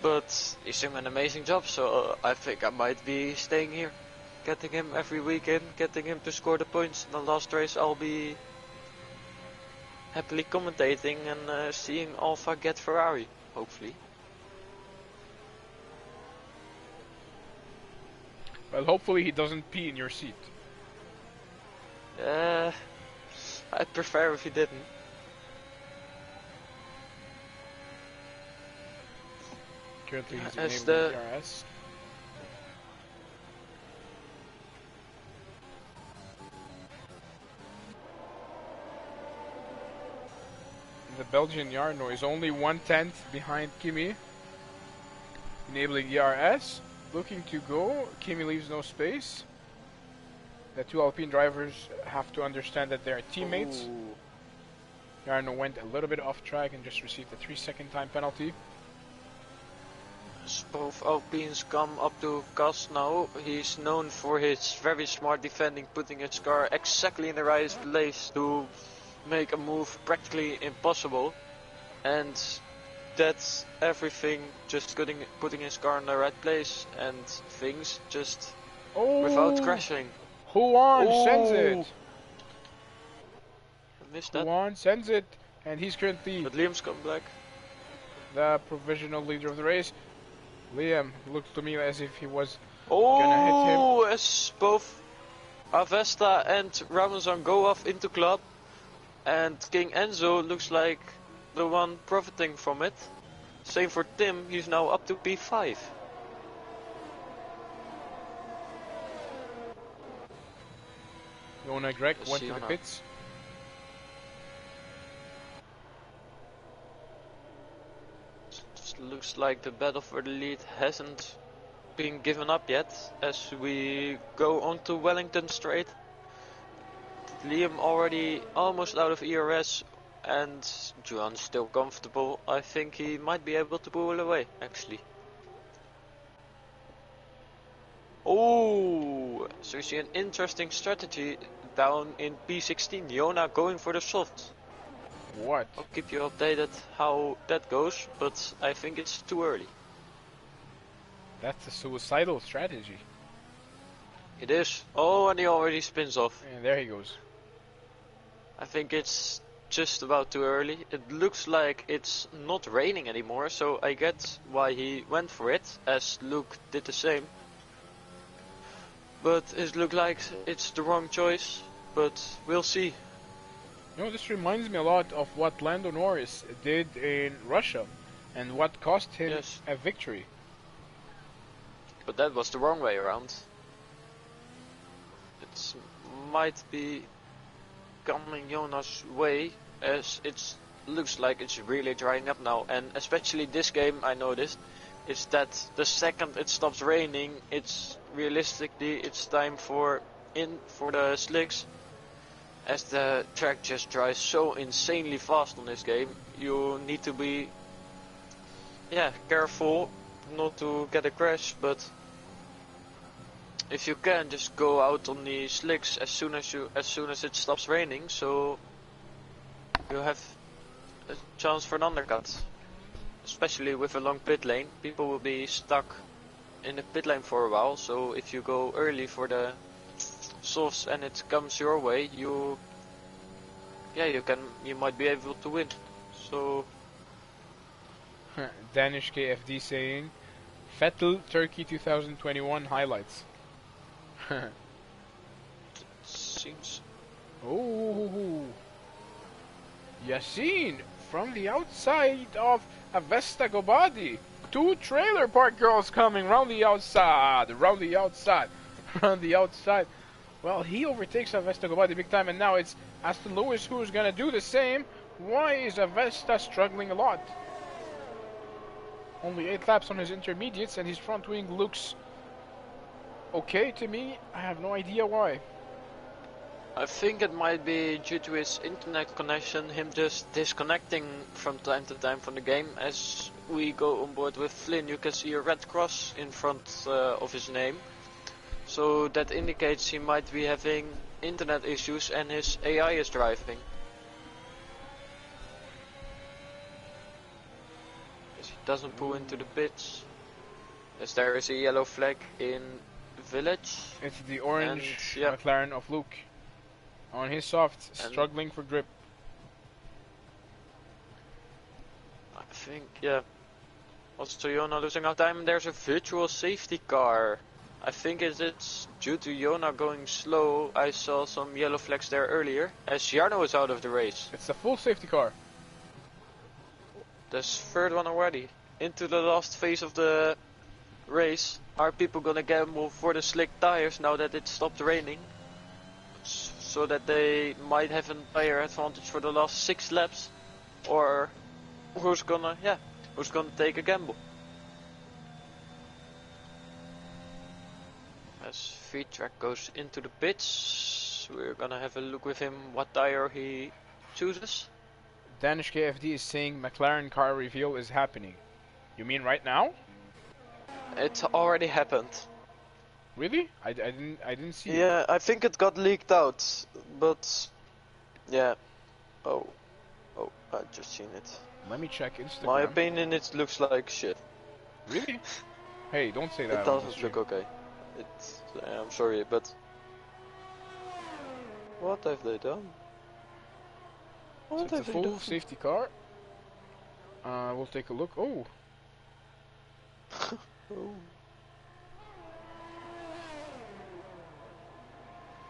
S2: but he's doing an amazing job, so I think I might be staying here, getting him every weekend, getting him to score the points. In the last race I'll be happily commentating and seeing Alpha get Ferrari, hopefully.
S1: Well, hopefully he doesn't pee in your seat.
S2: I'd prefer if he didn't.
S1: Currently he's
S2: As
S1: enabled VRS. The Belgian Jarno is only 1/10 behind Kimi. Enabling ERS. Looking to go. Kimi leaves no space. The two Alpine drivers have to understand that they're teammates.
S2: Ooh.
S1: Jarno went a little bit off track and just received a 3-second time penalty.
S2: As both Alpines come up to Cas now, he's known for his very smart defending, putting his car exactly in the right place to make a move practically impossible, and that's everything, just putting his car in the right place and things just without crashing.
S1: Juan sends it.
S2: I missed that.
S1: Juan sends it, and he's currently
S2: But Liam's come back.
S1: the provisional leader of the race. Liam looked to me as if he was gonna hit him.
S2: As both Avesta and Ramazan go off into club, and King Enzo looks like the one profiting from it. Same for Tim, he's now up to P5.
S1: Yona Greg
S2: Let's
S1: went
S2: see
S1: to the
S2: Yona.
S1: pits.
S2: Looks like the battle for the lead hasn't been given up yet as we go on to Wellington Straight. Liam already almost out of ERS and Juan's still comfortable. I think he might be able to pull away actually. Oh, so you see an interesting strategy down in P16. Yona going for the soft.
S1: What?
S2: I'll keep you updated how that goes, but I think it's too early.
S1: That's a suicidal strategy.
S2: It is. Oh, and he already spins off.
S1: And there he goes.
S2: I think it's just about too early. It looks like it's not raining anymore, so I get why he went for it, as Luke did the same. But it looks like it's the wrong choice. but we'll see.
S1: You know, this reminds me a lot of what Lando Norris did in Russia, and what cost him
S2: Yes.
S1: a victory.
S2: But that was the wrong way around. It might be coming Jonas' way, as it looks like it's really drying up now. And especially this game, I noticed, is that the second it stops raining, it's time for the slicks. As the track just dries so insanely fast on this game, you need to be careful not to get a crash, but if you can, just go out on the slicks as soon as it stops raining, so you have a chance for an undercut. Especially with a long pit lane, people will be stuck in the pit lane for a while, so if you go early for the softs and it comes your way, you might be able to win. So
S1: Danish KFD saying, Vettel Turkey 2021 highlights.
S2: seems.
S1: Oh, Yasin from the outside of Avesta Gobadi. Two trailer park girls coming round the outside, round the outside, round the outside. Well, he overtakes Avesta Gobadi big time, and now it's Aston Lewis who's gonna do the same. Why is Avesta struggling a lot? Only 8 laps on his intermediates, and his front wing looks okay to me. I have no idea why.
S2: I think it might be due to his internet connection, him just disconnecting from time to time from the game. As we go on board with Flynn, you can see a red cross in front of his name. So that indicates he might be having internet issues and his AI is driving. As he doesn't pull into the pits. As there is a yellow flag in village.
S1: It's the orange
S2: And,
S1: McLaren of Luke. On his soft, struggling for grip.
S2: I think, also Yona losing out time. There's a virtual safety car. I think it's due to Yona going slow. I saw some yellow flags there earlier. As Jarno is out of the race.
S1: It's a full safety car.
S2: There's third one already. Into the last phase of the race. Are people gonna gamble for the slick tires now that it stopped raining? So that they might have a tire advantage for the last 6 laps? Or who's gonna take a gamble? As V-Track goes into the pits, we're gonna have a look with him what tire he chooses.
S1: Danish KFD is saying McLaren car reveal is happening. You mean right now?
S2: It already happened.
S1: Really? I didn't see it.
S2: Yeah, I think it got leaked out, but yeah. Oh, I just seen it.
S1: Let me check Instagram.
S2: My opinion, it looks like shit.
S1: Really? Hey, don't say that.
S2: It doesn't look okay. I'm sorry, but what have they done?
S1: So it's a full safety car. We'll take a look. Oh.
S2: Oh.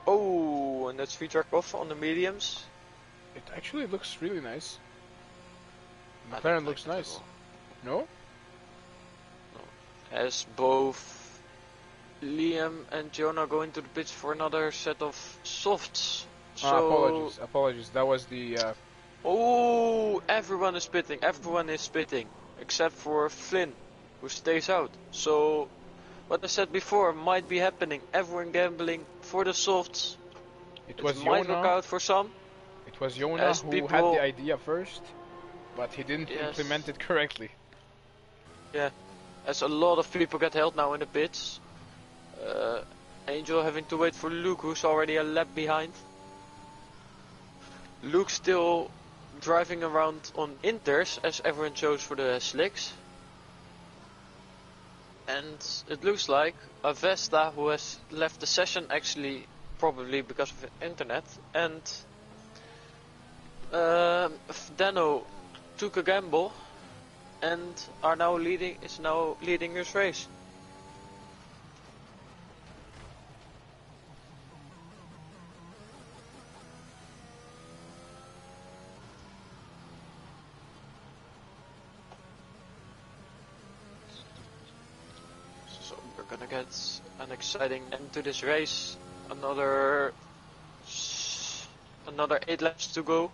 S2: Oh, and that's V-Track off on the mediums.
S1: It actually looks really nice. McLaren looks nice. No?
S2: No. As both Liam and Jonah go into the pits for another set of softs. So
S1: apologies. That was the.
S2: Oh, everyone is spitting. Except for Flynn, who stays out. So, what I said before might be happening. Everyone gambling for the softs.
S1: It was
S2: might
S1: Jona.
S2: work out for some.
S1: It was Jona who had the idea first, but he didn't implement it correctly.
S2: Yeah, as a lot of people get held now in the pits. Angel having to wait for Luke, who's already a lap behind. Luke still driving around on inters, as everyone chose for the slicks. And it looks like Avesta, who has left the session actually, probably because of the internet, and Dano took a gamble and is now leading his race. So we're gonna get an exciting end to this race. Another 8 laps to go,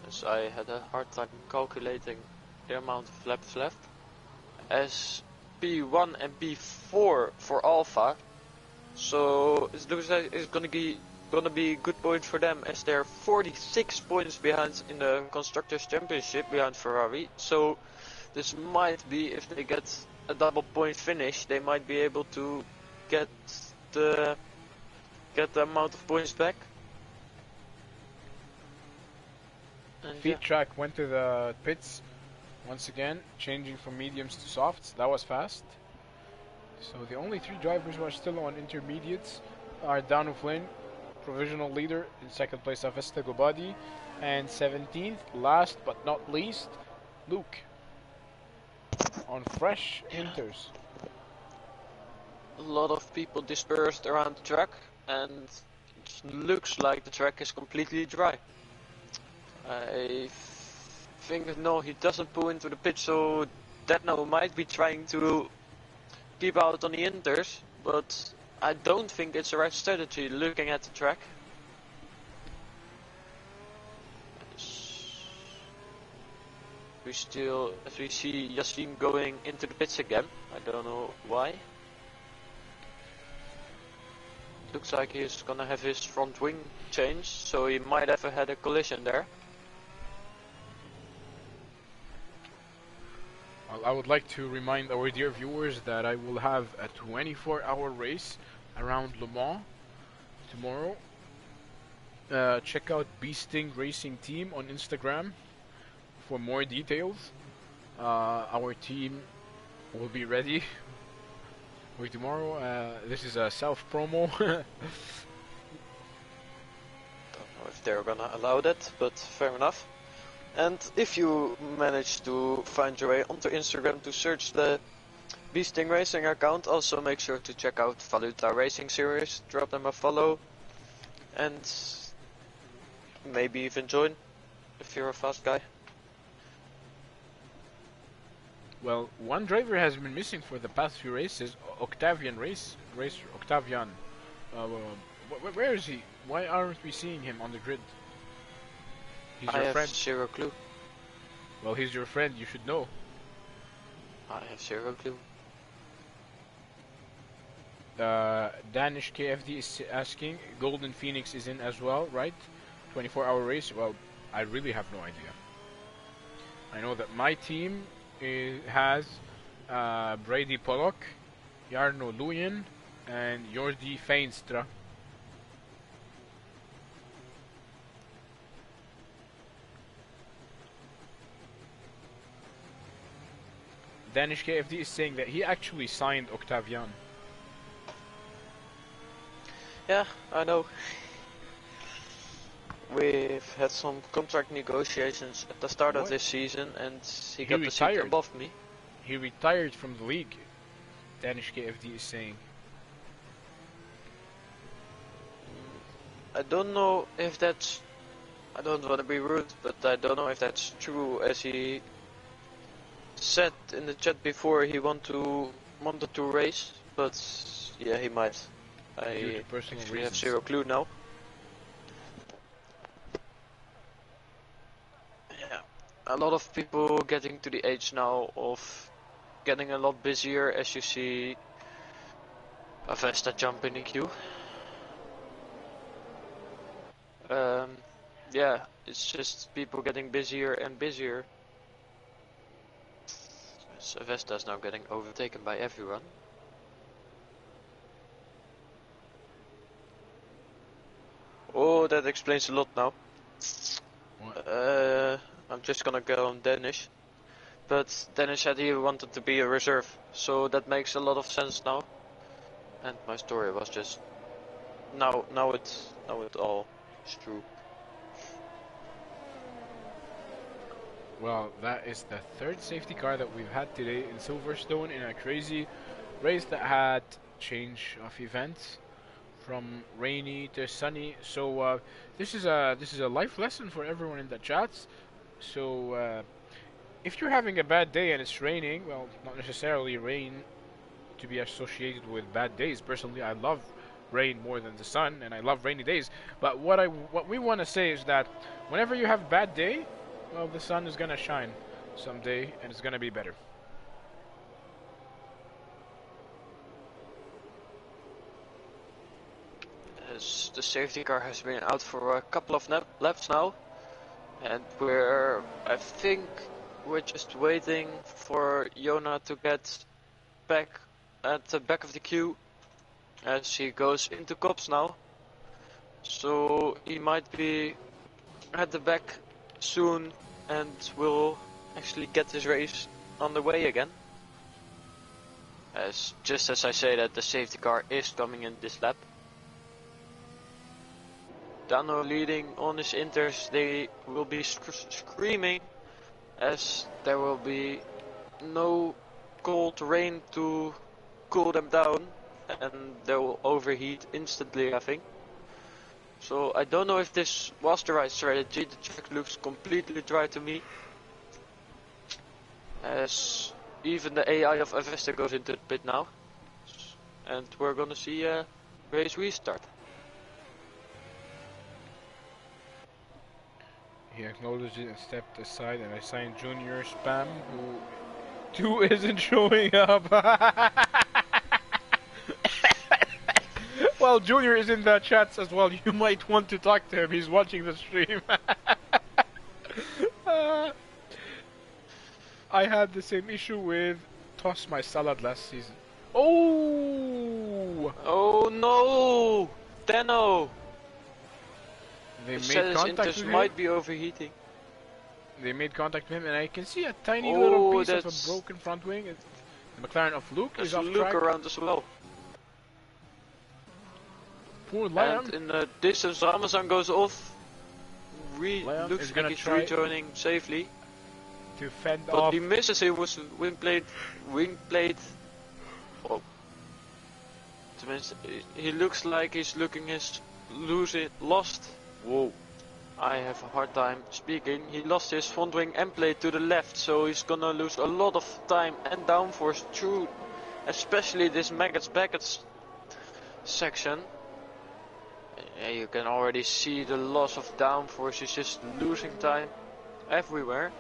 S2: as I had a hard time calculating the amount of laps left. As P1 and P4 for Alpha, so it looks like it's gonna be good points for them, as they're 46 points behind in the Constructors' Championship behind Ferrari. So this might be, if they get a double point finish, they might be able to get the amount of points back. And
S1: Feed track went to the pits once again, changing from mediums to softs. That was fast. So the only 3 drivers who are still on intermediates are Danu Flynn, provisional leader, in second place Avesta Gobadi, and 17th, last but not least, Luke on fresh inters.
S2: A lot of people dispersed around the track, and it looks like the track is completely dry. I think no, he doesn't pull into the pit, so Dano might be trying to keep out on the inters, but I don't think it's the right strategy looking at the track. As we see Yassine going into the pits again, I don't know why. Looks like he's gonna have his front wing changed, so he might have had a collision there.
S1: Well, I would like to remind our dear viewers that I will have a 24-hour race around Le Mans tomorrow. Check out Beasting Racing Team on Instagram for more details. Our team will be ready for tomorrow. This is a self-promo.
S2: Don't know if they're gonna allow that, but fair enough. And if you manage to find your way onto Instagram to search the Beasting Racing account, also make sure to check out Valuta Racing Series, drop them a follow, and maybe even join if you're a fast guy.
S1: Well, one driver has been missing for the past few races. Octavian Octavian. Where is he? Why aren't we seeing him on the grid? He's
S2: I
S1: your
S2: have
S1: friend.
S2: zero clue.
S1: Well, he's your friend. You should know.
S2: I have zero clue.
S1: Danish KFD is asking. Golden Phoenix is in as well, right? 24-hour race. Well, I really have no idea. I know that my team has Brady Pollock, Jarno Luyen, and Jordi Feinstra. Danish KFD is saying that he actually signed Octavian.
S2: Yeah, I know. We've had some contract negotiations at the start of this season, and he got the seat above me.
S1: He retired from the league, Danish KFD is saying.
S2: I don't know if that's... I don't want to be rude, but I don't know if that's true, as he said in the chat before he wanted to race, but yeah, he might. I actually have zero clue now. Yeah, a lot of people getting to the age now of getting a lot busier, as you see Avesta jump in the queue. Yeah, it's just people getting busier and busier. So Avesta is now getting overtaken by everyone. Oh, that explains a lot now. I'm just gonna go on Danish. But Dennis said he wanted to be a reserve, so that makes a lot of sense now. And my story was just now it all is true.
S1: Well, that is the third safety car that we've had today in Silverstone in a crazy race that had change of events from rainy to sunny. So this is a life lesson for everyone in the chats. So if you're having a bad day and it's raining, well, not necessarily rain to be associated with bad days. Personally, I love rain more than the sun, and I love rainy days. But what we want to say is that whenever you have a bad day, well, the sun is gonna shine someday, and it's gonna be better.
S2: As the safety car has been out for a couple of laps now, and I think we're just waiting for Jonah to get back at the back of the queue, as he goes into cops now. So he might be at the back soon and will actually get this race on the way again. Just as I say that, the safety car is coming in this lap. Dano leading on his inters, they will be screaming as there will be no cold rain to cool them down, and they will overheat instantly, I think. So I don't know if this was the right strategy. The track looks completely dry to me, as even the AI of Avesta goes into the pit now, and we're gonna see a race restart.
S1: He acknowledged it and stepped aside, and I signed Junior Spam, who too isn't showing up. Well, Junior is in the chats as well. You might want to talk to him. He's watching the stream. I had the same issue with Toss My Salad last season. Oh!
S2: Oh no! Dano!
S1: They
S2: It
S1: made contact with him.
S2: Might be overheating.
S1: They made contact with him, and I can see a tiny
S2: Oh,
S1: little piece of a broken front wing. The McLaren of Luke is off
S2: Luke
S1: track.
S2: around as well.
S1: Poor Liam.
S2: And in the distance, Ramazan goes off. Looks like he's rejoining safely.
S1: To fend
S2: but
S1: off.
S2: He misses him with wing plate. Oh. He looks like he's lost. Whoa. I have a hard time speaking. He lost his front wing end plate to the left, so he's gonna lose a lot of time and downforce through, especially this Maggots section. Yeah, you can already see the loss of downforce. He's just losing time everywhere.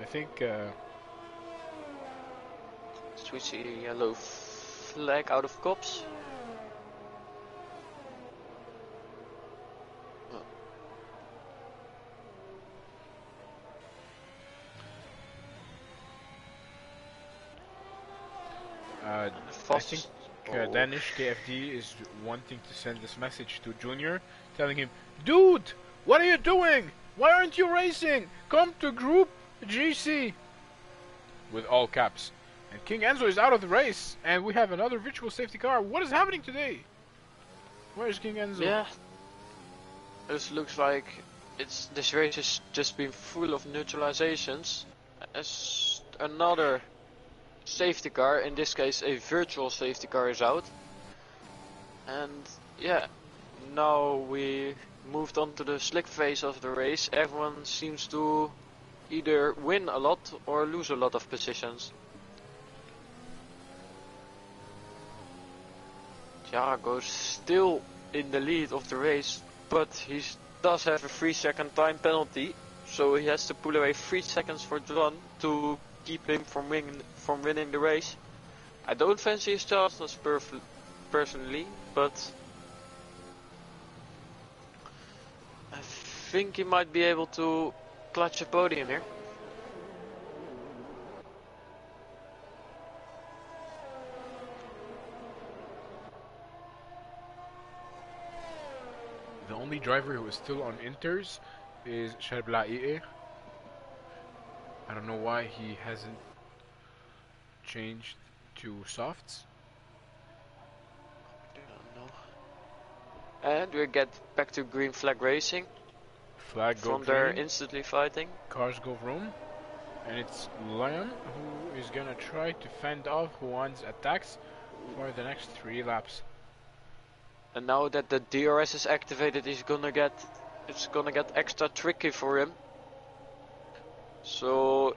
S1: I think
S2: so we see a yellow flag out of cops.
S1: I think Danish KFD is wanting to send this message to Junior, telling him, "Dude, what are you doing? Why aren't you racing? Come to Group GC!" With all caps. And King Enzo is out of the race, and we have another virtual safety car. What is happening today? Where is King Enzo?
S2: Yeah, this looks like this race has just been full of neutralizations. As another safety car, in this case a virtual safety car, is out. And yeah, now we moved on to the slick phase of the race. Everyone seems to either win a lot or lose a lot of positions. Thiago's still in the lead of the race, but he does have a 3-second time penalty, so he has to pull away 3 seconds for John to keep him from winning the race. I don't fancy his chances personally, but I think he might be able to clutch a podium here.
S1: The only driver who is still on inters is Sherblaie. I don't know why he hasn't changed to softs.
S2: I don't know. And we get back to green flag racing.
S1: Flag go
S2: from
S1: green.
S2: there instantly fighting.
S1: Cars go vroom. And it's Lion who is gonna try to fend off Juan's attacks for the next 3 laps.
S2: And now that the DRS is activated, it's gonna get extra tricky for him. So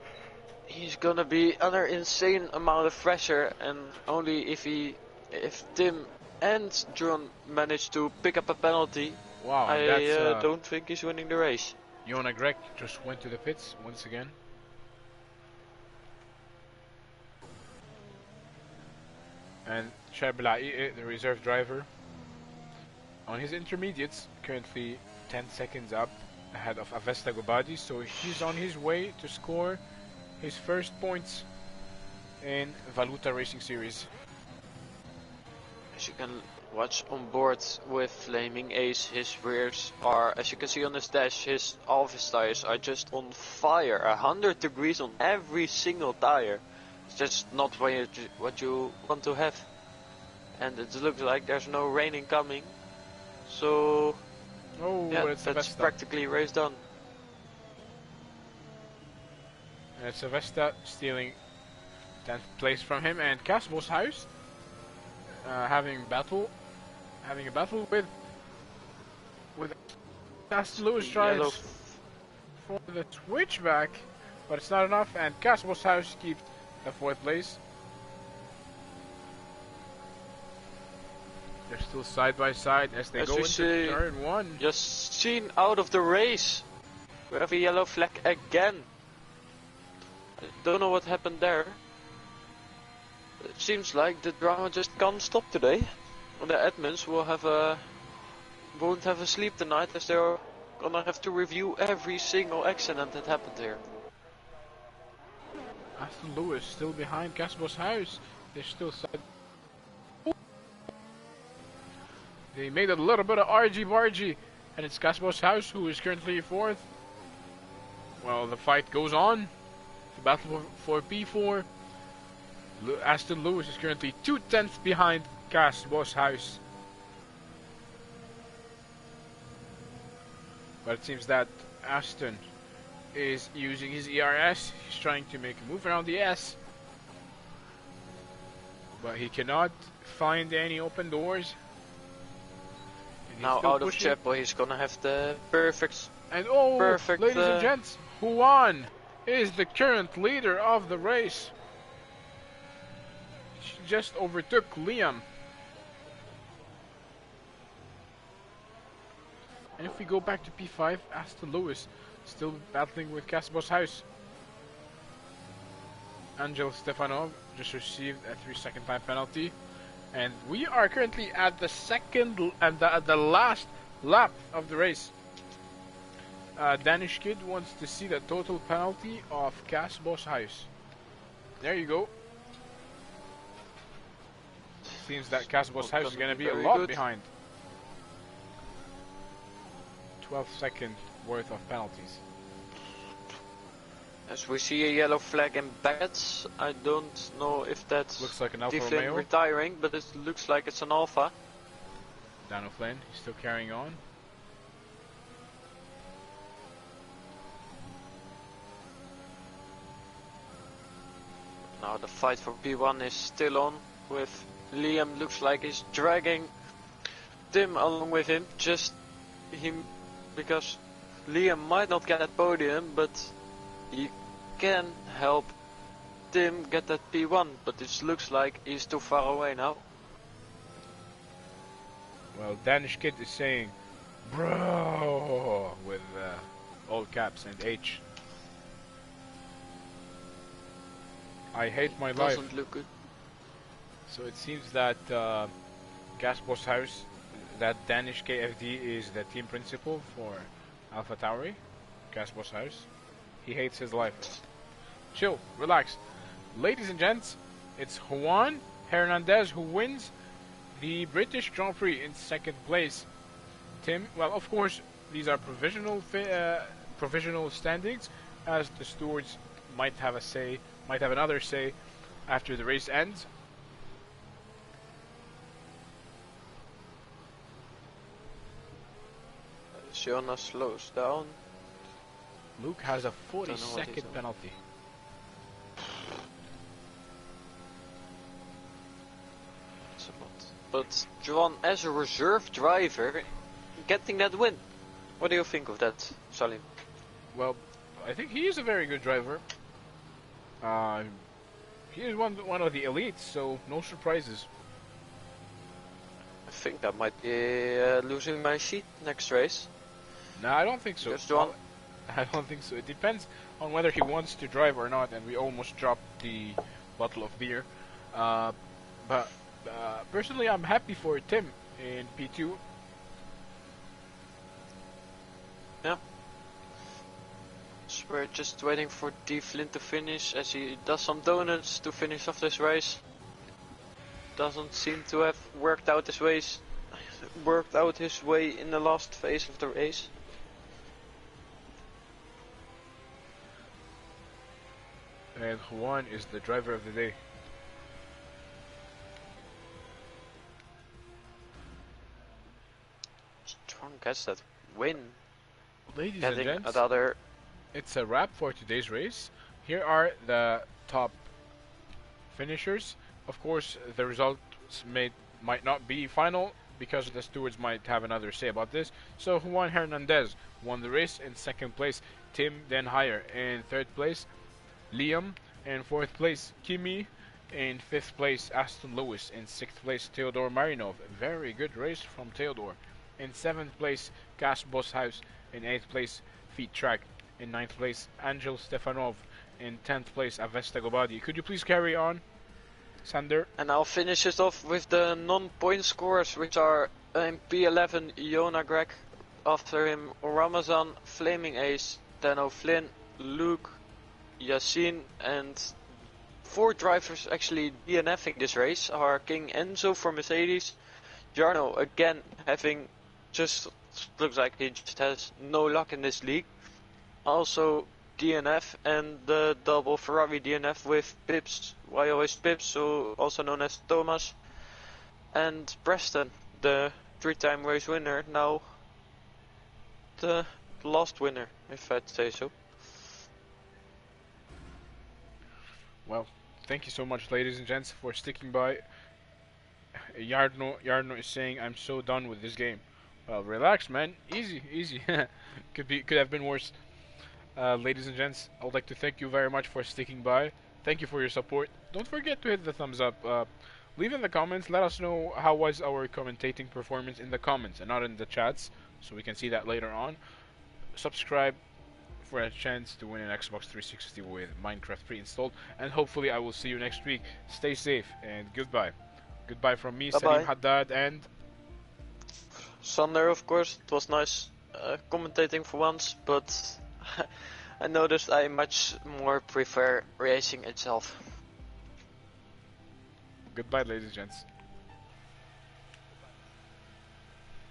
S2: he's gonna be under insane amount of pressure, and only if Tim and John manage to pick up a penalty,
S1: Wow, and that's
S2: I don't think he's winning the race.
S1: Yona Greg just went to the pits once again. And Shablai, the reserve driver, on his intermediates, currently 10 seconds up ahead of Avesta Gobadi, so he's on his way to score his first points in Valuta Racing Series.
S2: As you can watch on board with Flaming Ace, his rears are, as you can see on his dash, his Alvis tires are just on fire, 100 degrees on every single tire. It's just not what you want to have. And it looks like there's no raining coming. So yeah, that's practically race done.
S1: And it's Avesta stealing 10th place from him, and Casbo's house having a battle with Aston Lewis tries for the switchback, but it's not enough, and Casbo's house keeps the 4th place. They're still side by side as they go into turn 1.
S2: Just seen out of the race. We have a yellow flag again. I don't know what happened there. It seems like the drama just can't stop today. The admins won't have a sleep tonight, as they're gonna have to review every single accident that happened here.
S1: Aston Lewis still behind Casbo's house. They're still side. They made a little bit of argy-bargy, and it's Casbo's house who is currently 4th. Well, the fight goes on. The battle for P4. Aston Lewis is currently 2/10 behind Casbo's house. But it seems that Aston is using his ERS. He's trying to make a move around the S, but he cannot find any open doors.
S2: Now out of Chapel, he's gonna have the perfect.
S1: And ladies and gents, Juan is the current leader of the race. She just overtook Liam. And if we go back to P5, Aston Lewis still battling with Casbo's house. Angel Stefanov just received a 3-second time penalty. And we are currently at the second and the last lap of the race. Danish Kid wants to see the total penalty of Casbo's house. There you go. Seems that Casbo's house is going to be a lot behind. 12-second worth of penalties.
S2: As we see a yellow flag in Baggett's, I don't know if that's
S1: looks like an Alfa Romeo
S2: retiring, but it looks like it's an Alfa.
S1: Dan O'Flynn, he's still carrying on.
S2: Now the fight for P1 is still on, with Liam looks like he's dragging Tim along with him, because Liam might not get that podium, but he can help Tim get that P1, but it looks like he's too far away now.
S1: Well, Danish Kid is saying, bro, with all caps and H. I hate my life.
S2: Doesn't look good.
S1: So it seems that Casbo's house, that Danish KFD is the team principal for Alpha Tauri. Casbo's house. He hates his life. Chill, relax. Ladies and gents, it's Juan Hernandez who wins the British Grand Prix in 2nd place. Tim, well, of course, these are provisional standings, as the stewards might have another say after the race ends.
S2: Shona slows down.
S1: Luke has a 40-second penalty.
S2: That's a lot. But Johan, as a reserve driver, getting that win. What do you think of that, Salim?
S1: Well, I think he is a very good driver. Uh, he is one of the elites, so no surprises.
S2: I think that might be losing my seat next race.
S1: No, I don't think so.
S2: Just John.
S1: I don't think so. It depends on whether he wants to drive or not, and we almost dropped the bottle of beer. Uh, but personally, I'm happy for Tim in P2.
S2: Yeah. So we're just waiting for D. Flint to finish as he does some donuts to finish off this race. Doesn't seem to have worked out his way in the last phase of the race.
S1: And Juan is the driver of the day.
S2: Strong gets that win.
S1: Ladies and
S2: Getting
S1: gents,
S2: another.
S1: it's a wrap for today's race. Here are the top finishers. Of course, the results might not be final because the stewards might have another say about this. So Juan Hernandez won the race in second place. Tim Den Higher in third place. Liam in fourth place. Kimi in fifth place. Aston Lewis in sixth place. Theodore Marinov. Very good race from Theodore. In seventh place, Gas Bosshaus. In eighth place, Feet Track. In ninth place, Angel Stefanov. In 10th place, Avesta Gobadi. Could you please carry on, Sander?
S2: And I'll finish it off with the non-point scores, which are in P11 Iona Greg, after him Ramazan, Flaming Ace, Dan O'Flynn, Luke, Yassine, and 4 drivers actually DNFing this race are King Enzo for Mercedes, Jarno again having just looks like he just has no luck in this league. Also DNF and the double Ferrari DNF with Pips, why always Pips, so also known as Thomas, and Preston, the 3-time race winner, now the last winner, if I'd say so.
S1: Well, thank you so much, ladies and gents, for sticking by. Yarno is saying, I'm so done with this game. Well, relax, man. Easy. Could have been worse. Ladies and gents, I would like to thank you very much for sticking by. Thank you for your support. Don't forget to hit the thumbs up. Leave in the comments. Let us know how was our commentating performance in the comments and not in the chats, so we can see that later on. Subscribe for a chance to win an Xbox 360 with Minecraft pre-installed, and hopefully I will see you next week. Stay safe and goodbye. Goodbye from me, Salim Haddad, and
S2: Sander, of course. It was nice commentating for once, but I noticed I much more prefer racing itself.
S1: goodbye, ladies and gents.